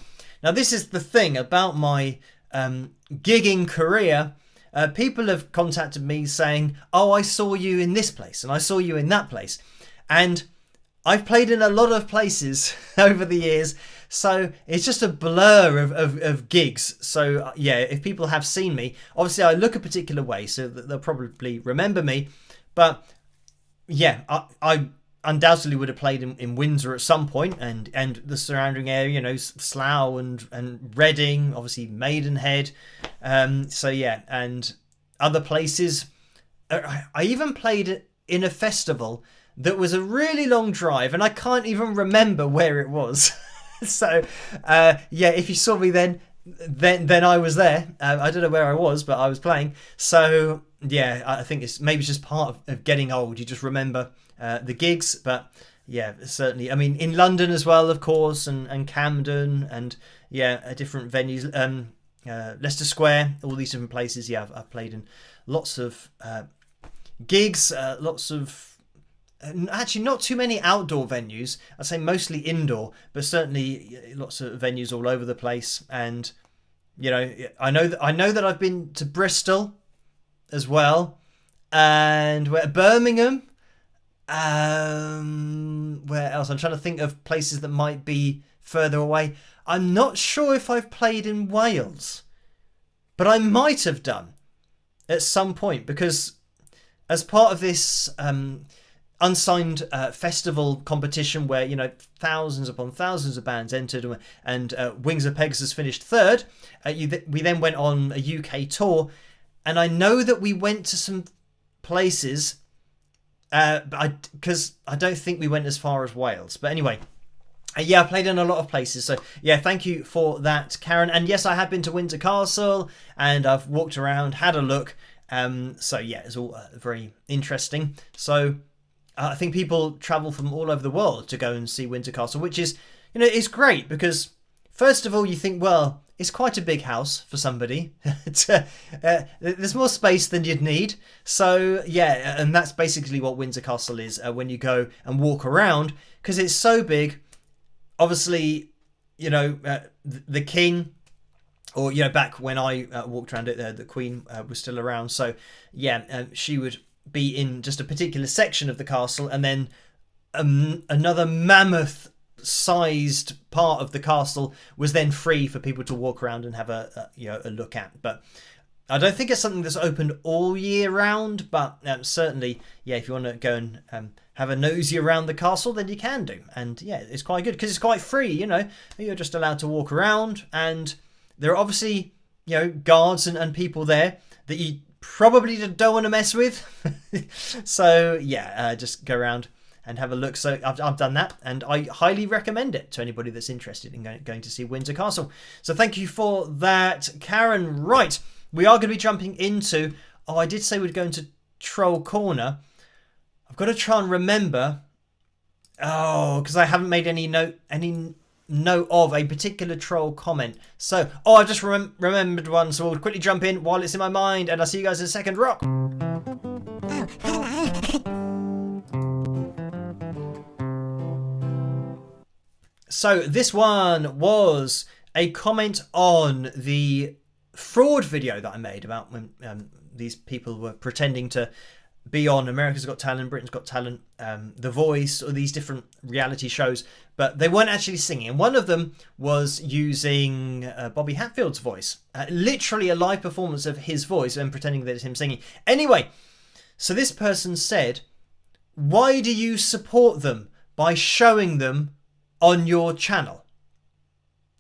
Now this is the thing about my gigging career. People have contacted me saying, oh, I saw you in this place and I saw you in that place. And I've played in a lot of places over the years. So it's just a blur of gigs. So yeah, if people have seen me, obviously I look a particular way, so that they'll probably remember me. But yeah, I undoubtedly would have played in Windsor at some point, and the surrounding area, Slough and Reading, obviously Maidenhead. So yeah, and other places. I even played in a festival that was a really long drive, and I can't even remember where it was. So yeah, if you saw me then I was there. I don't know where I was, but I was playing. So yeah, I think it's just part of getting old. You just remember the gigs. But yeah, certainly, I mean, in London as well, of course, and Camden, and yeah, different venues, Leicester Square, all these different places. Yeah, I've played in lots of gigs, lots of actually not too many outdoor venues. I'd say mostly indoor, but certainly lots of venues all over the place. And I know that I've been to Bristol as well, and Birmingham. Where else? I'm trying to think of places that might be further away. I'm not sure if I've played in Wales, but I might have done at some point, because as part of this unsigned festival competition where thousands upon thousands of bands entered, and Wings of Pegasus finished third, we then went on a UK tour, and I know that we went to some places, because I don't think we went as far as Wales. But anyway, yeah, I played in a lot of places. So yeah, thank you for that, Karen. And yes, I have been to Windsor Castle, and I've walked around, had a look. So yeah, it's all very interesting. So I think people travel from all over the world to go and see Windsor Castle, which is, it's great, because first of all, you think, well, it's quite a big house for somebody. There's more space than you'd need. So yeah, and that's basically what Windsor Castle is when you go and walk around, because it's so big. Obviously, the King, or back when I walked around it, the Queen was still around. So yeah, she would be in just a particular section of the castle, and then another mammoth sized part of the castle was then free for people to walk around and have a look at. But I don't think it's something that's open all year round, but certainly, yeah, if you want to go and have a nosy around the castle, then you can do. And yeah, it's quite good because it's quite free. You're just allowed to walk around, and there are obviously guards and people there that you probably don't want to mess with. So yeah, just go around and have a look. So I've done that, and I highly recommend it to anybody that's interested in going to see Windsor Castle. So thank you for that, Karen. Right, we are going to be jumping into, I did say we'd go into Troll Corner. I've got to try and remember, because I haven't made any note of a particular troll comment. So, I just remembered one, so we'll quickly jump in while it's in my mind, and I'll see you guys in a second. Rock! Oh, hello. So this one was a comment on the fraud video that I made about when these people were pretending to be on America's Got Talent, Britain's Got Talent, The Voice, or these different reality shows, but they weren't actually singing. And one of them was using Bobby Hatfield's voice, literally a live performance of his voice and pretending that it's him singing. Anyway, so this person said, why do you support them by showing them on your channel?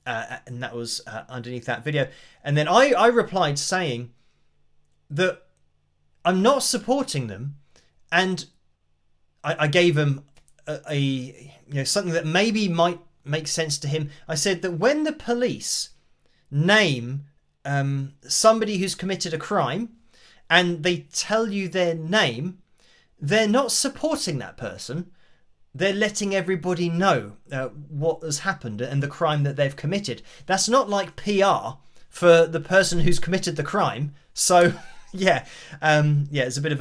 And that was underneath that video. And then I replied saying that I'm not supporting them, and I gave him a something that maybe might make sense to him. I said that when the police name somebody who's committed a crime and they tell you their name, they're not supporting that person. They're letting everybody know what has happened and the crime that they've committed. That's not like PR for the person who's committed the crime. So yeah, it's a bit of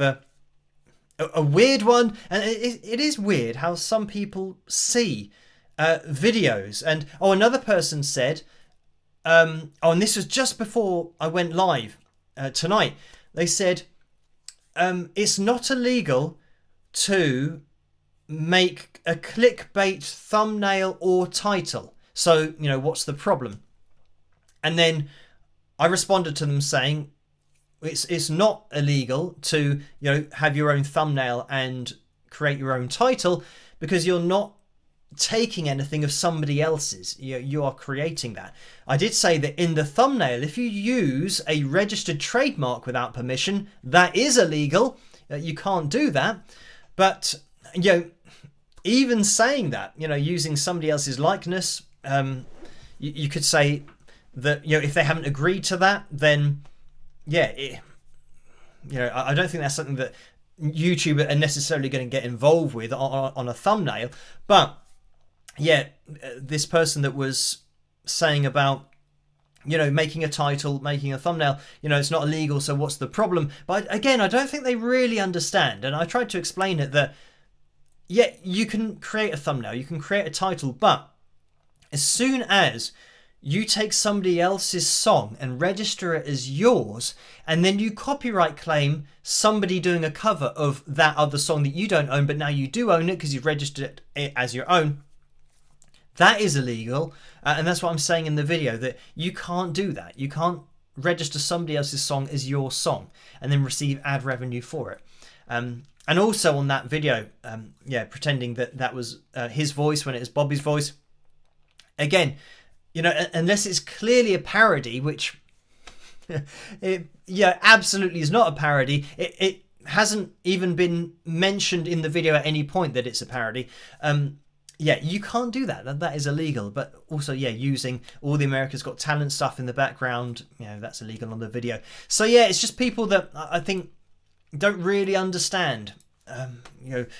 a weird one, and it is weird how some people see videos. And another person said, and this was just before I went live tonight. They said it's not illegal to make a clickbait thumbnail or title. So what's the problem? And then I responded to them saying, it's not illegal to have your own thumbnail and create your own title, because you're not taking anything of somebody else's. You are creating that. I did say that in the thumbnail, if you use a registered trademark without permission, that is illegal. You can't do that. But even saying that, using somebody else's likeness, you could say that if they haven't agreed to that, then I don't think that's something that YouTube are necessarily going to get involved with on a thumbnail. But this person that was saying about making a title, making a thumbnail, it's not illegal, so what's the problem? But again, I don't think they really understand. And I tried to explain it that you can create a thumbnail, you can create a title, but as soon as you take somebody else's song and register it as yours, and then you copyright claim somebody doing a cover of that other song that you don't own, but now you do own it because you've registered it as your own, that is illegal. And that's what I'm saying in the video, that you can't do that. You can't register somebody else's song as your song and then receive ad revenue for it. And also on that video, pretending that was his voice when it was Bobby's voice. Again, unless it's clearly a parody, which it absolutely is not a parody. It hasn't even been mentioned in the video at any point that it's a parody. You can't do that. That is illegal. But also, using all the America's Got Talent stuff in the background, that's illegal on the video. So it's just people that I think don't really understand.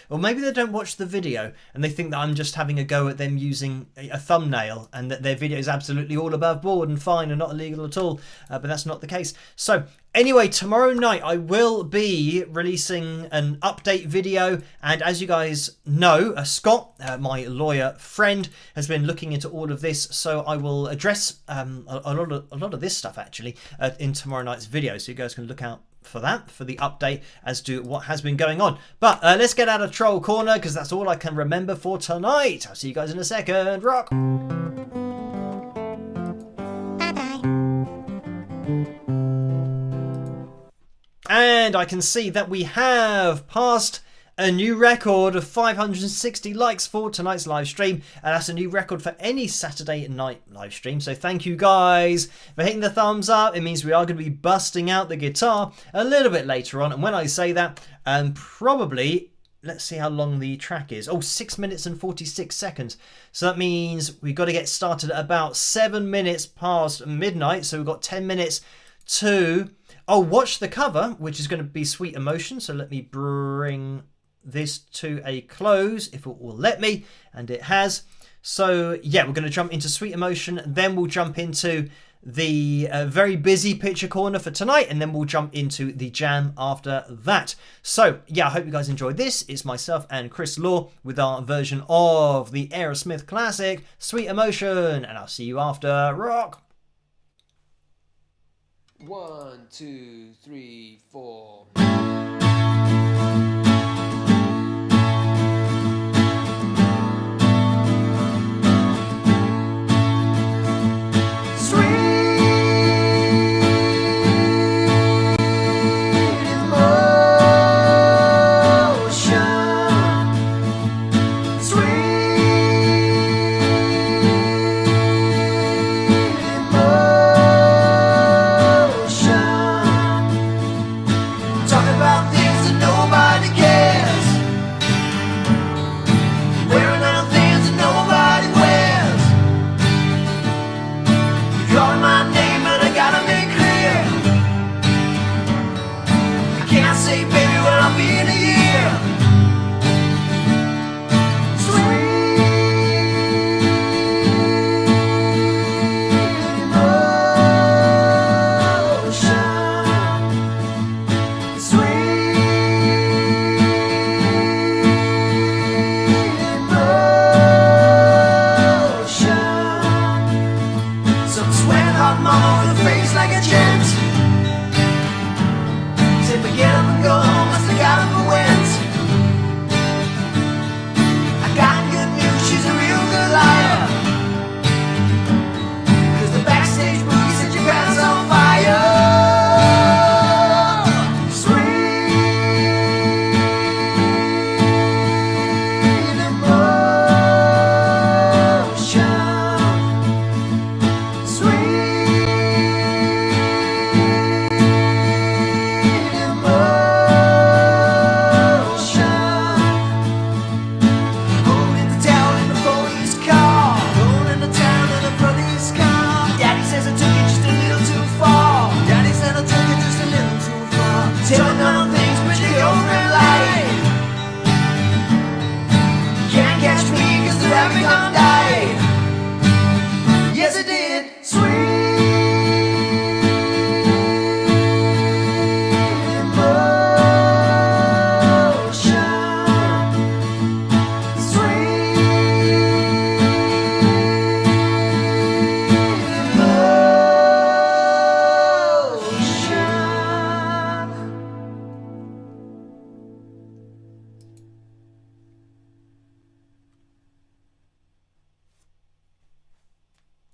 Or maybe they don't watch the video and they think that I'm just having a go at them using a thumbnail and that their video is absolutely all above board and fine and not illegal at all, but that's not the case. So anyway, tomorrow night I will be releasing an update video, and as you guys know, Scott, my lawyer friend, has been looking into all of this, so I will address a lot of this stuff actually in tomorrow night's video, so you guys can look out for that, for the update as to what has been going on. But let's get out of Troll Corner, because that's all I can remember for tonight. I'll see you guys in a second. Rock! Bye-bye. And I can see that we have passed a new record of 560 likes for tonight's live stream, and that's a new record for any Saturday night live stream. So thank you guys for hitting the thumbs up. It means we are going to be busting out the guitar a little bit later on, and when I say that, probably, let's see how long the track is. 6 minutes and 46 seconds. So that means we've got to get started at about 7 minutes past midnight. So we've got 10 minutes to watch the cover, which is going to be Sweet Emotion. So let me bring this to a close if it will let me, and it has. So we're going to jump into Sweet Emotion, then we'll jump into the very busy picture corner for tonight, and then we'll jump into the jam after that. So yeah, I hope you guys enjoyed this. It's myself and Chris Law with our version of the Aerosmith classic Sweet Emotion, and I'll see you after. Rock! 1, 2, 3, 4.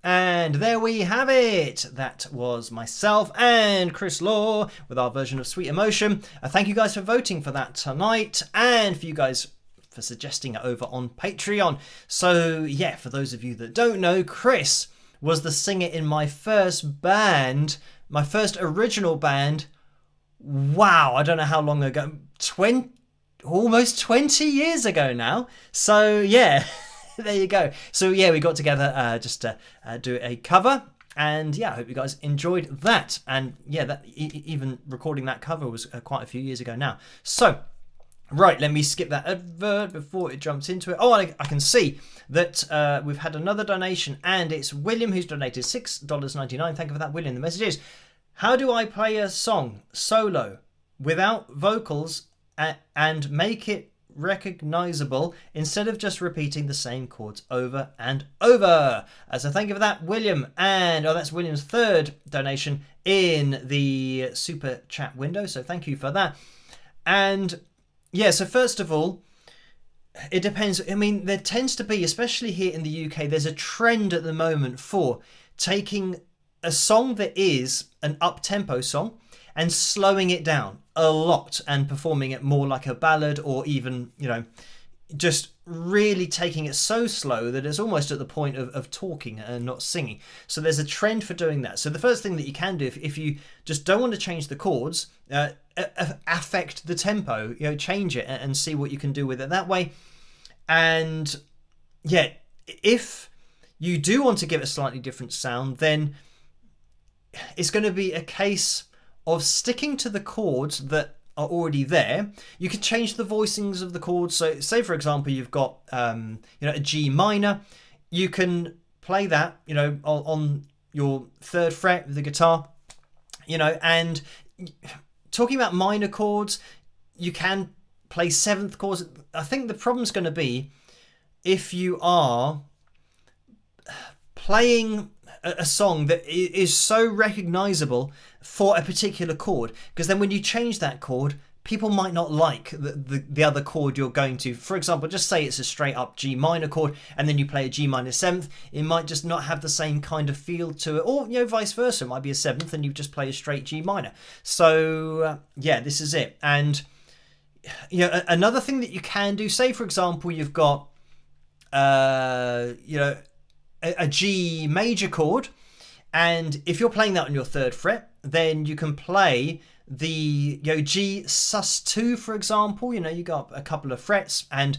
And there we have it. That was myself and Chris Law with our version of Sweet Emotion. Thank you guys for voting for that tonight, and for you guys for suggesting it over on Patreon. So yeah, for those of you that don't know, Chris was the singer in my first band, my first original band. Wow, I don't know how long ago. Almost 20 years ago now. So yeah. There you go. So yeah, we got together just to do a cover, and yeah, I hope you guys enjoyed that. And yeah, that even recording that cover was quite a few years ago now. So right, let me skip that advert before it jumps into it. Oh, I can see that we've had another donation, and it's William who's donated $6.99. Thank you for that, William. The message is: how do I play a song solo without vocals and make it recognizable instead of just repeating the same chords over and over? So thank you for that, William. And that's William's third donation in the super chat window, so thank you for that. And yeah, so first of all, it depends. I mean, there tends to be, especially here in the UK, there's a trend at the moment for taking a song that is an up-tempo song and slowing it down a lot and performing it more like a ballad, or even, you know, just really taking it so slow that it's almost at the point of talking and not singing. So there's a trend for doing that. So the first thing that you can do, if you just don't want to change the chords, affect the tempo, you know, change it and see what you can do with it that way. And yeah, if you do want to give it a slightly different sound, then it's going to be a case of sticking to the chords that are already there. You can change the voicings of the chords. So say, for example, you've got a G minor. You can play that, you know, on your third fret with the guitar, and talking about minor chords, you can play seventh chords. I think the problem's going to be if you are playing a song that is so recognizable for a particular chord, because then when you change that chord, people might not like the other chord you're going to. For example, just say it's a straight up G minor chord and then you play a G minor seventh, it might just not have the same kind of feel to it, or vice versa, it might be a seventh and you just play a straight G minor. So this is it. And another thing that you can do, say for example you've got a G major chord, and if you're playing that on your third fret, then you can play the G sus2, for example. You got a couple of frets, and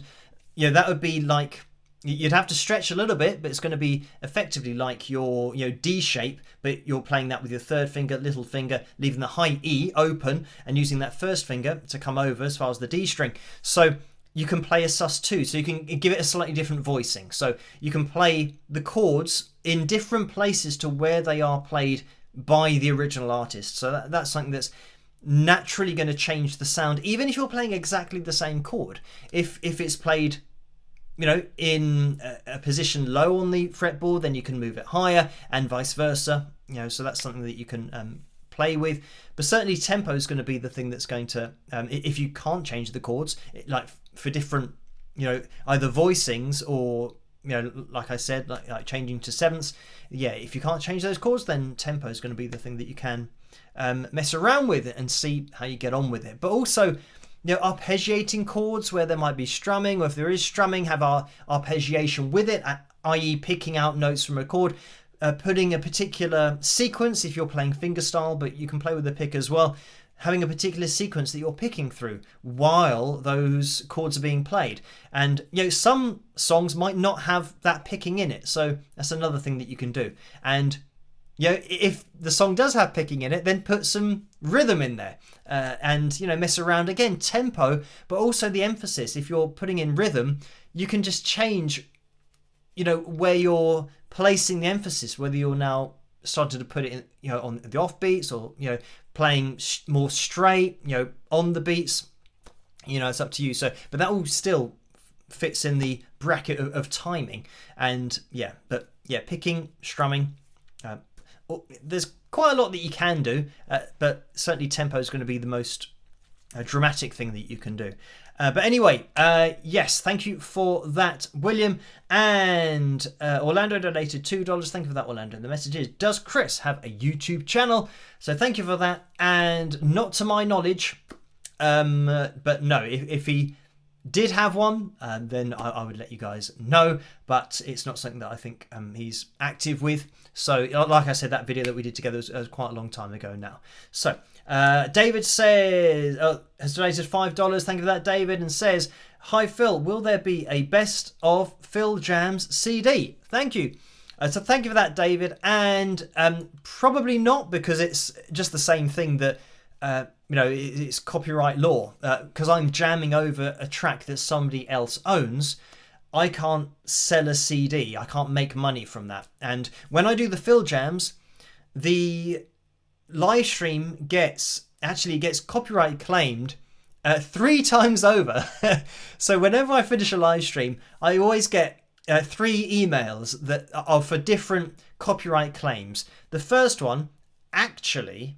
that would be like, you'd have to stretch a little bit, but it's going to be effectively like your D shape, but you're playing that with your third finger, little finger, leaving the high E open and using that first finger to come over as far as the D string. So you can play a sus2, so you can give it a slightly different voicing. So you can play the chords in different places to where they are played by the original artist. So that's something that's naturally going to change the sound, even if you're playing exactly the same chord. If it's played in a position low on the fretboard, then you can move it higher, and vice versa. So that's something that you can play with. But certainly tempo is going to be the thing that's going to, if you can't change the chords, like for different either voicings or like I said, like changing to sevenths, if you can't change those chords, then tempo is going to be the thing that you can mess around with it and see how you get on with it. But also arpeggiating chords where there might be strumming, or if there is strumming, have our arpeggiation with it, i.e. picking out notes from a chord, putting a particular sequence if you're playing fingerstyle, but you can play with the pick as well, having a particular sequence that you're picking through while those chords are being played. And some songs might not have that picking in it, so that's another thing that you can do. And if the song does have picking in it, then put some rhythm in there, and mess around again, tempo, but also the emphasis. If you're putting in rhythm, you can just change where you're placing the emphasis, whether you're now started to put it in on the off beats, or playing more straight on the beats. It's up to you. So but that all still fits in the bracket of timing. And picking, strumming, there's quite a lot that you can do, but certainly tempo is going to be the most dramatic thing that you can do. But anyway, yes, thank you for that, William. And Orlando donated $2. Thank you for that, Orlando. And the message is, does Chris have a YouTube channel? So thank you for that. And not to my knowledge, but no, if he did have one, then I would let you guys know, but it's not something that I think he's active with. So like I said, that video that we did together was quite a long time ago now. So David says, has donated $5. Thank you for that, David, and says, hi Phil, will there be a best of FilJam's CD? Thank you. So thank you for that, David. And probably not, because it's just the same thing that it's copyright law, because I'm jamming over a track that somebody else owns. I can't sell a CD. I can't make money from that. And when I do the FilJams, the live stream gets copyright claimed 3 times over. So whenever I finish a live stream, I always get 3 emails that are for different copyright claims. The first one, actually,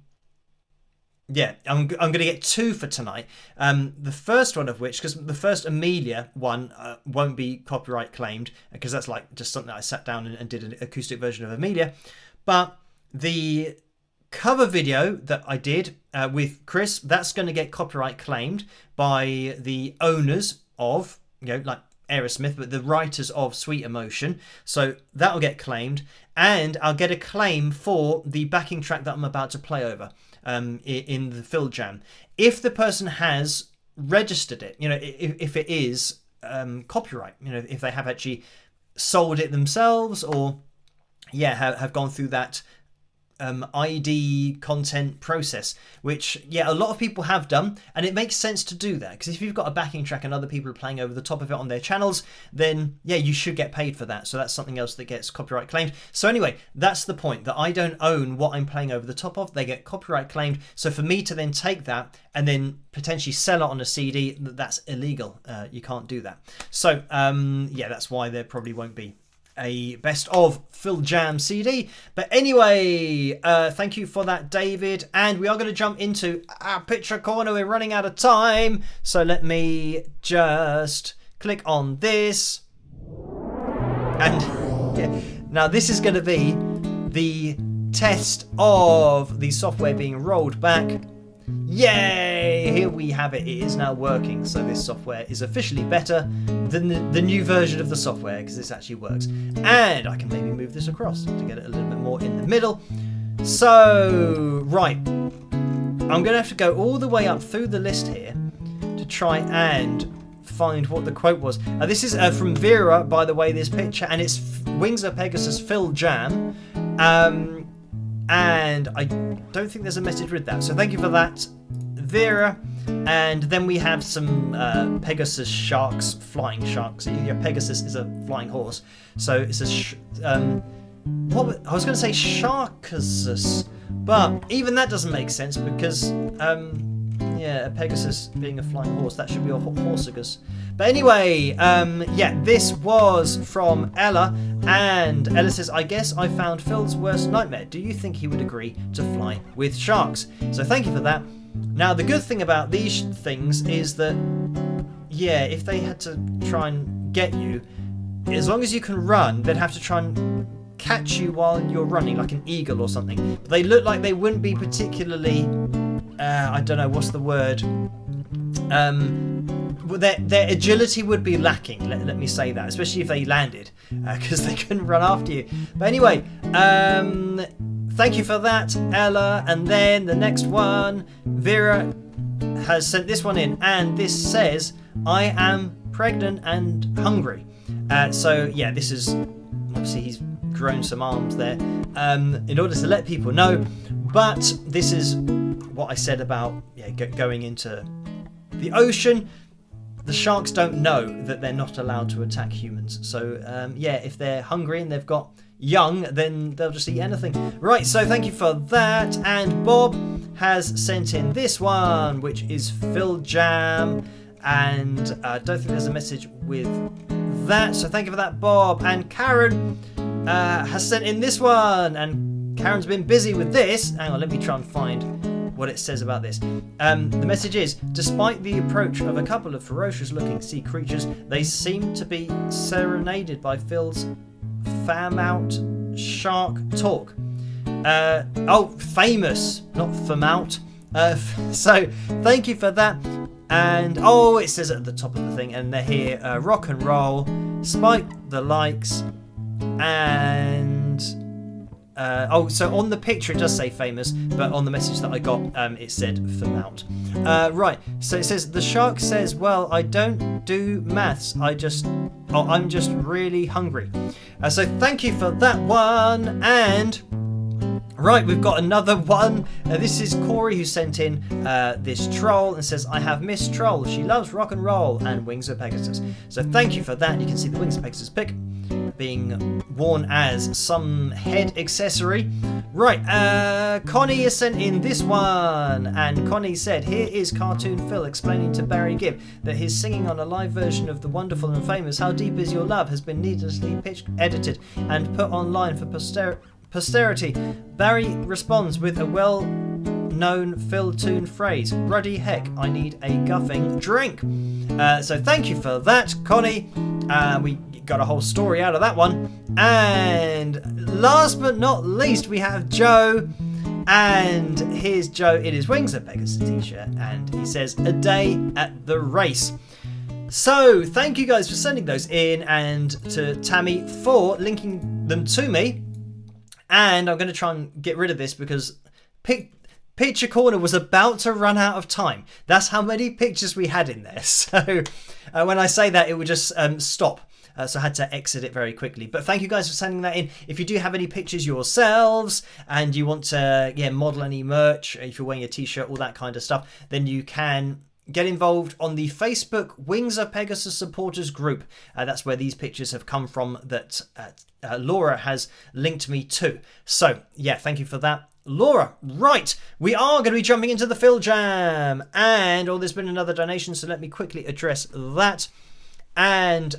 I'm going to get 2 for tonight. The first one of which, because the first Amelia one won't be copyright claimed, because that's like just something that I sat down and did an acoustic version of Amelia. But the cover video that I did with Chris, that's going to get copyright claimed by the owners of, like Aerosmith, but the writers of Sweet Emotion. So that'll get claimed, and I'll get a claim for the backing track that I'm about to play over in the FilJam, if the person has registered it, if it is copyright, if they have actually sold it themselves, or have gone through that ID content process, which a lot of people have done, and it makes sense to do that, because if you've got a backing track and other people are playing over the top of it on their channels, then you should get paid for that. So that's something else that gets copyright claimed. So anyway, that's the point, that I don't own what I'm playing over the top of. They get copyright claimed. So for me to then take that and then potentially sell it on a CD, that's illegal. You can't do that. So that's why there probably won't be a best of FilJam CD. But anyway, thank you for that, David. And we are going to jump into our picture corner. We're running out of time. So let me just click on this. And now this is going to be the test of the software being rolled back. Yay! Here we have it. It is now working. So this software is officially better than the new version of the software, because this actually works. And I can maybe move this across to get it a little bit more in the middle. So, right. I'm going to have to go all the way up through the list here to try and find what the quote was. This is from Vera, by the way, this picture, and it's Wings of Pegasus FilJam. And I don't think there's a message with that. So thank you for that, Vera. And then we have some Pegasus sharks, flying sharks. Your Pegasus is a flying horse. So it's a... I was going to say Sharkasus, but even that doesn't make sense, because... a Pegasus being a flying horse, that should be a horsagus. But anyway, this was from Ella, and Ella says, I guess I found Phil's worst nightmare. Do you think he would agree to fly with sharks? So thank you for that. Now, the good thing about these things is that, if they had to try and get you, as long as you can run, they'd have to try and catch you while you're running, like an eagle or something. But they look like they wouldn't be particularly... I don't know, what's the word? Their agility would be lacking, let me say that, especially if they landed, because they couldn't run after you. But anyway, thank you for that, Ella. And then the next one, Vera has sent this one in, and this says, I am pregnant and hungry. This is, obviously he's grown some arms there, in order to let people know. But this is what I said about going into the ocean. The sharks don't know that they're not allowed to attack humans. So if they're hungry and they've got young, then they'll just eat anything. Right, so thank you for that. And Bob has sent in this one, which is FilJam. And I don't think there's a message with that. So thank you for that, Bob. And Karen has sent in this one. And Karen's been busy with this. Hang on, let me try and find what it says about this. The message is, despite the approach of a couple of ferocious looking sea creatures, they seem to be serenaded by Phil's fam-out shark talk. Famous, not fam-out. So thank you for that. And it says at the top of the thing, and they're here, rock and roll, spike the likes, and so on the picture it does say famous, but on the message that I got, it said Famount. Right, so it says, the shark says, well, I don't do maths, I'm just really hungry. So thank you for that one. And right, we've got another one. This is Corey, who sent in this troll and says, I have Miss Troll. She loves rock and roll and Wings of Pegasus. So thank you for that. You can see the Wings of Pegasus pic being worn as some head accessory. Right, Connie has sent in this one, and Connie said, here is Cartoon Phil explaining to Barry Gibb that his singing on a live version of the wonderful and famous How Deep Is Your Love has been needlessly pitched, edited and put online for posterity. Barry responds with a well-known Phil tune phrase, ruddy heck, I need a guffing drink. So thank you for that, Connie. We got a whole story out of that one. And last but not least, we have Joe. And here's Joe in his Wings of Pegasus t-shirt, and he says, a day at the race. So thank you guys for sending those in, and to Tammy for linking them to me. And I'm going to try and get rid of this because Picture Corner was about to run out of time. That's how many pictures we had in there. So when I say that, it would just stop. so I had to exit it very quickly. But thank you guys for sending that in. If you do have any pictures yourselves and you want to model any merch, if you're wearing a t-shirt, all that kind of stuff, then you can get involved on the Facebook Wings of Pegasus supporters group. That's where these pictures have come from that Laura has linked me to. So yeah, thank you for that, Laura. Right, we are going to be jumping into the FilJam, and there's been another donation, so let me quickly address that. And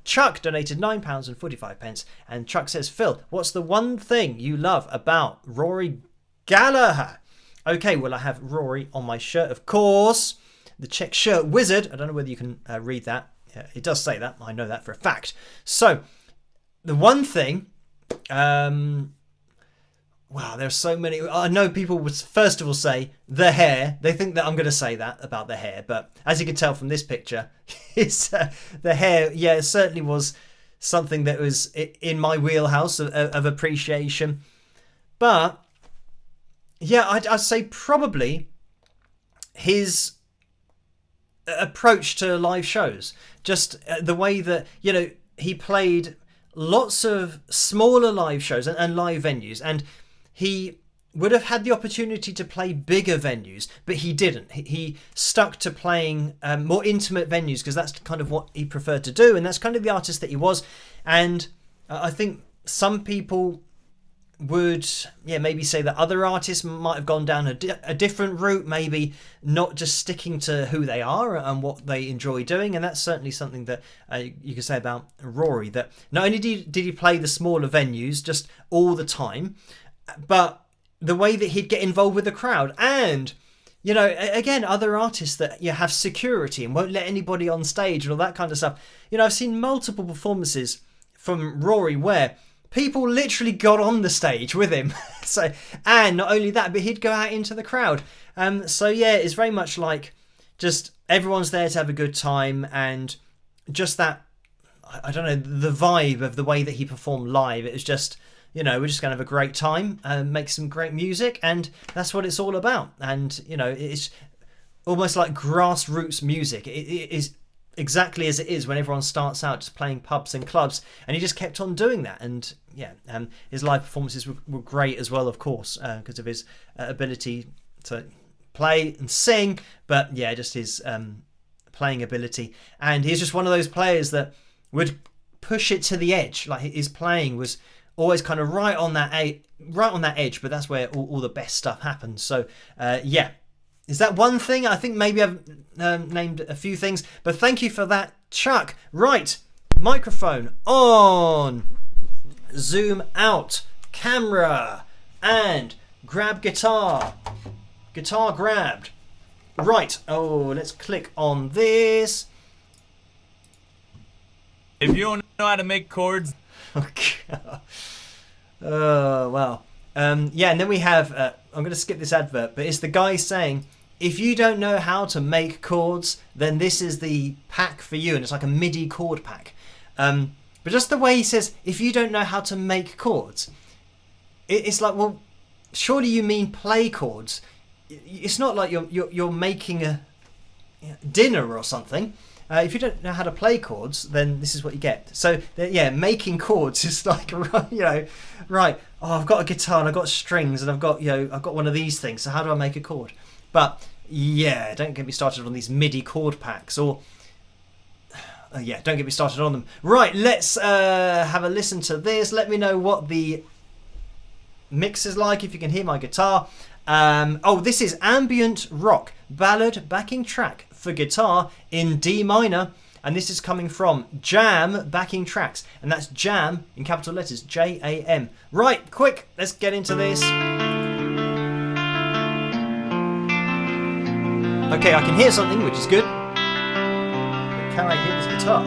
Chuck donated £9.45, and Chuck says, Phil, what's the one thing you love about Rory Gallagher? Okay, well, I have Rory on my shirt, of course. The check shirt wizard. I don't know whether you can read that. Yeah, it does say that. I know that for a fact. So, the one thing... wow, there's so many. I know people would first of all say the hair. They think that I'm going to say that about the hair. But as you can tell from this picture, it's, the hair, yeah, it certainly was something that was in my wheelhouse of appreciation. But, yeah, I'd say probably his approach to live shows. Just the way that, he played lots of smaller live shows and live venues, and he would have had the opportunity to play bigger venues, but he didn't. He stuck to playing more intimate venues because that's kind of what he preferred to do, and that's kind of the artist that he was. And I think some people would maybe say that other artists might have gone down a different route, maybe not just sticking to who they are and what they enjoy doing. And that's certainly something that you can say about Rory, that not only did he play the smaller venues just all the time, but the way that he'd get involved with the crowd. And again, other artists that have security and won't let anybody on stage and all that kind of stuff. I've seen multiple performances from Rory where people literally got on the stage with him. And not only that, but he'd go out into the crowd. So yeah, it's very much like just everyone's there to have a good time, and just that, I don't know, the vibe of the way that he performed live. It was just, we're just going to have a great time, make some great music, and that's what it's all about. And, it's almost like grassroots music. It is exactly as it is when everyone starts out just playing pubs and clubs, and he just kept on doing that. And his live performances were great as well, of course, because of his ability to play and sing, but just his playing ability. And he's just one of those players that would push it to the edge. Like, his playing was always kind of right on that edge, but that's where all the best stuff happens. So is that one thing? I think maybe I've named a few things, but thank you for that, Chuck. Right, microphone on, zoom out, camera, and grab guitar. Guitar grabbed. Right, let's click on this. If you don't know how to make chords... Oh, wow. And then we have, I'm going to skip this advert, but it's the guy saying, if you don't know how to make chords, then this is the pack for you. And it's like a MIDI chord pack. But just the way he says, if you don't know how to make chords, it's like, well, surely you mean play chords. It's not like you're making a dinner or something. If you don't know how to play chords, then this is what you get. So, making chords is like, right. Oh, I've got a guitar and I've got strings and I've got one of these things. So how do I make a chord? But don't get me started on these MIDI chord packs, or don't get me started on them. Right, let's have a listen to this. Let me know what the mix is like, if you can hear my guitar. This is ambient rock ballad backing track for guitar in D minor, and this is coming from Jam Backing Tracks, and that's Jam in capital letters, Jam. Right, quick, let's get into this. Okay, I can hear something, which is good, but can I hear this guitar?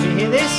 Can you hear this?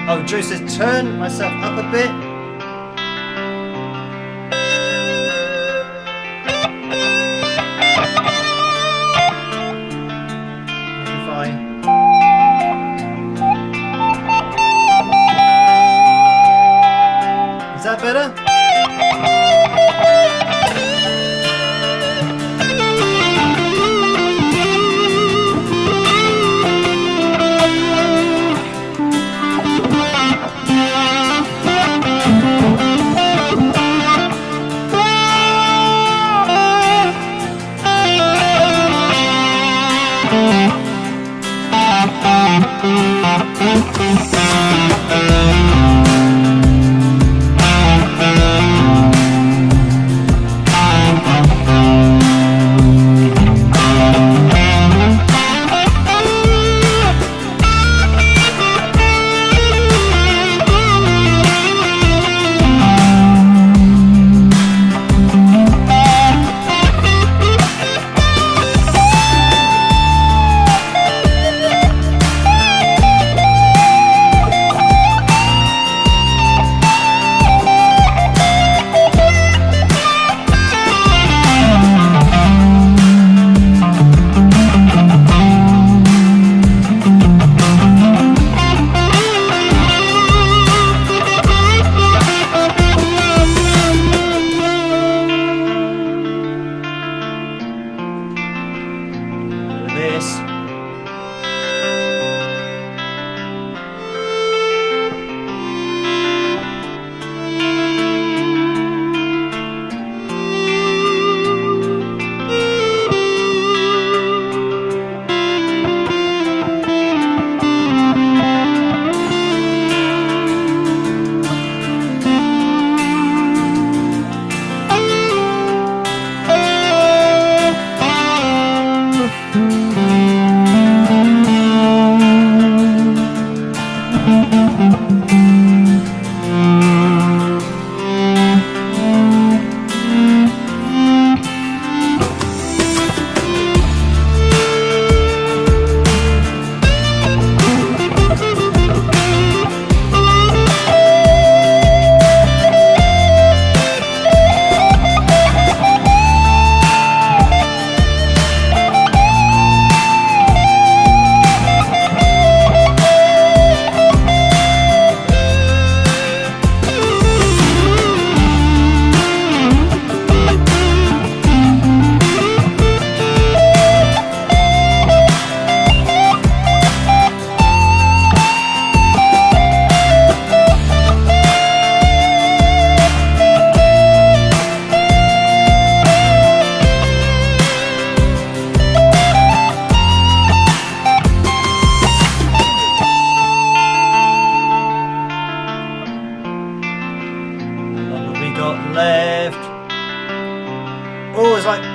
Oh, Joe says turn myself up a bit. Is that better?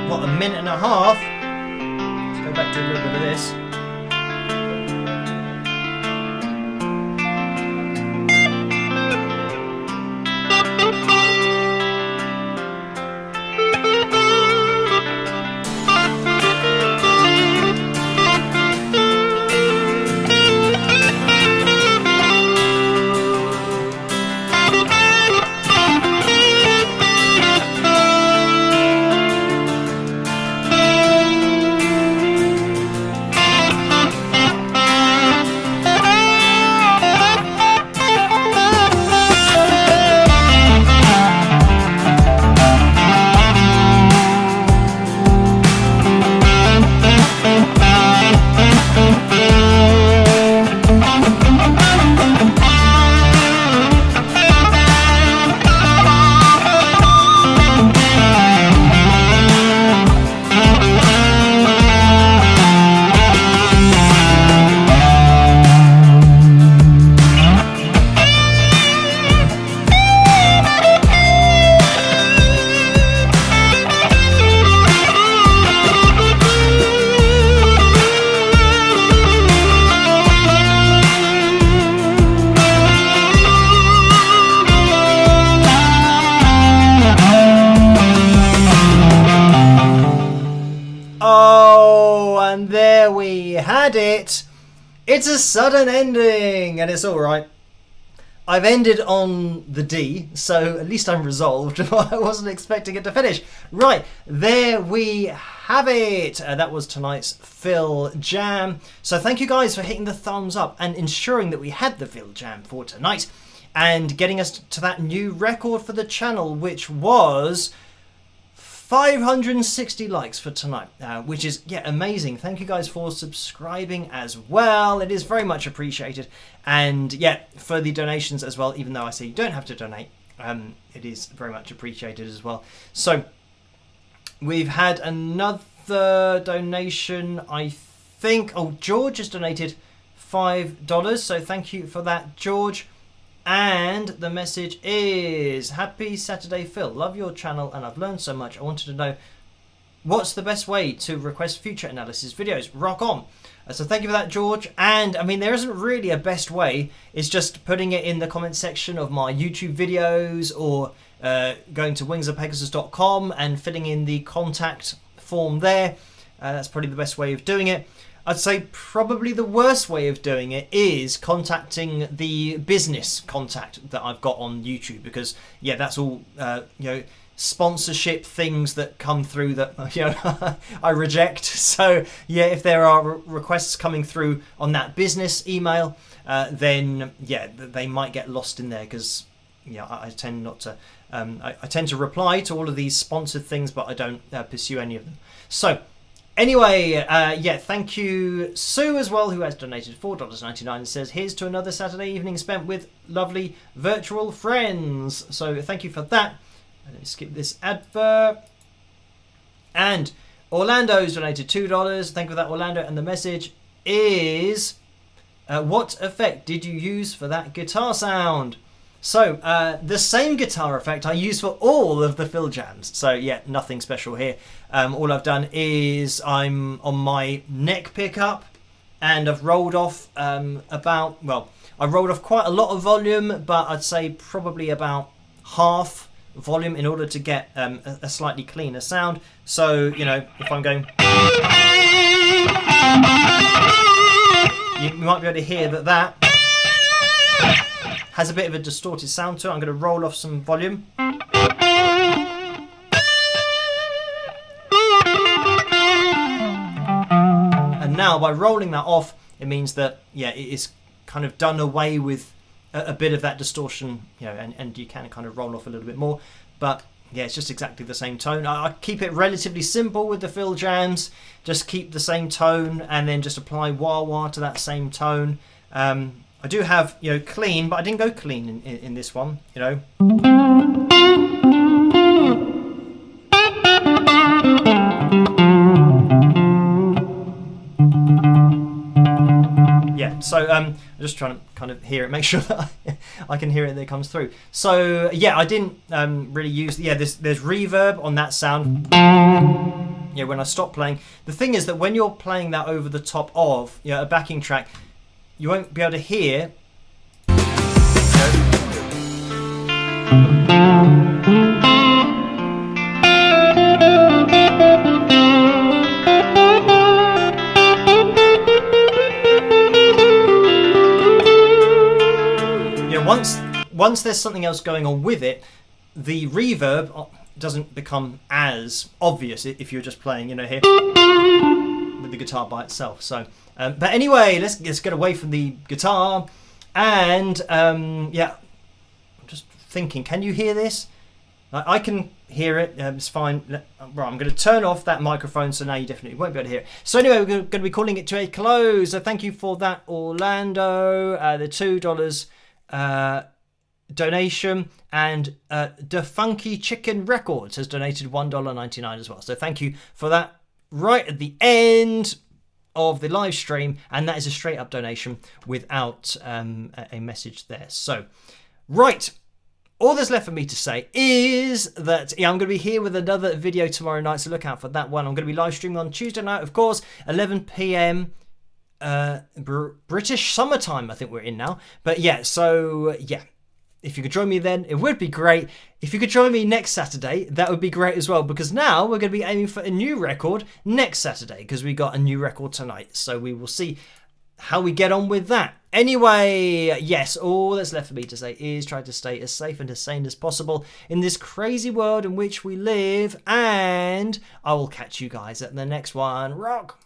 What, a minute and a half? Let's go back to a little bit of this. It. It's a sudden ending, and it's all right. I've ended on the D, so at least I'm resolved. I wasn't expecting it to finish. Right, there we have it. That was tonight's FilJam. So thank you guys for hitting the thumbs up and ensuring that we had the FilJam for tonight and getting us to that new record for the channel, which was 560 likes for tonight, which is amazing. Thank you guys for subscribing as well. It is very much appreciated. And for the donations as well, even though I say you don't have to donate, it is very much appreciated as well. So we've had another donation, I think. Oh, George has donated $5, so thank you for that, George. And the message is, happy Saturday, Phil. Love your channel and I've learned so much. I wanted to know what's the best way to request future analysis videos. Rock on. So thank you for that, George. And I mean, there isn't really a best way. It's just putting it in the comment section of my YouTube videos or going to wingsofpegasus.com and filling in the contact form there. That's probably the best way of doing it. I'd say probably the worst way of doing it is contacting the business contact that I've got on YouTube, because that's all sponsorship things that come through that I reject. So if there are requests coming through on that business email, then they might get lost in there, because I tend not to. I tend to reply to all of these sponsored things, but I don't pursue any of them. So. Anyway, thank you, Sue, as well, who has donated $4.99 and says, here's to another Saturday evening spent with lovely virtual friends. So thank you for that. Let's skip this advert. And Orlando's donated $2. Thank you for that, Orlando. And the message is, what effect did you use for that guitar sound? So, the same guitar effect I use for all of the FilJams. So, nothing special here. All I've done is I'm on my neck pickup and I've rolled off I rolled off quite a lot of volume, but I'd say probably about half volume in order to get a slightly cleaner sound. So, if I'm going... You might be able to hear that has a bit of a distorted sound to it. I'm going to roll off some volume. And now by rolling that off, it means that, it is kind of done away with a bit of that distortion, and you can kind of roll off a little bit more. But it's just exactly the same tone. I keep it relatively simple with the FilJams. Just keep the same tone and then just apply wah-wah to that same tone. I do have, clean, but I didn't go clean in this one, So I'm just trying to kind of hear it, make sure that I can hear it and it comes through. So I didn't really use, there's reverb on that sound. When I stop playing. The thing is that when you're playing that over the top of a backing track, you won't be able to hear. Once there's something else going on with it, the reverb doesn't become as obvious if you're just playing, here with the guitar by itself. So, but anyway, let's get away from the guitar. And I'm just thinking, can you hear this? I can hear it. It's fine. Right, I'm going to turn off that microphone, so now you definitely won't be able to hear it. So anyway, we're going to be calling it to a close. So thank you for that, Orlando. The $2 donation, and the Funky Chicken Records has donated $1.99 as well. So thank you for that. Right at the end of the live stream, and that is a straight up donation without a message there. So, right. All that's left for me to say is that I'm going to be here with another video tomorrow night, so look out for that one. I'm going to be live streaming on Tuesday night, of course, 11 p.m. British summertime, I think we're in now. But if you could join me then, it would be great. If you could join me next Saturday, that would be great as well, because now we're going to be aiming for a new record next Saturday, because we got a new record tonight. So we will see how we get on with that. Anyway, yes, all that's left for me to say is try to stay as safe and as sane as possible in this crazy world in which we live, and I will catch you guys at the next one. Rock!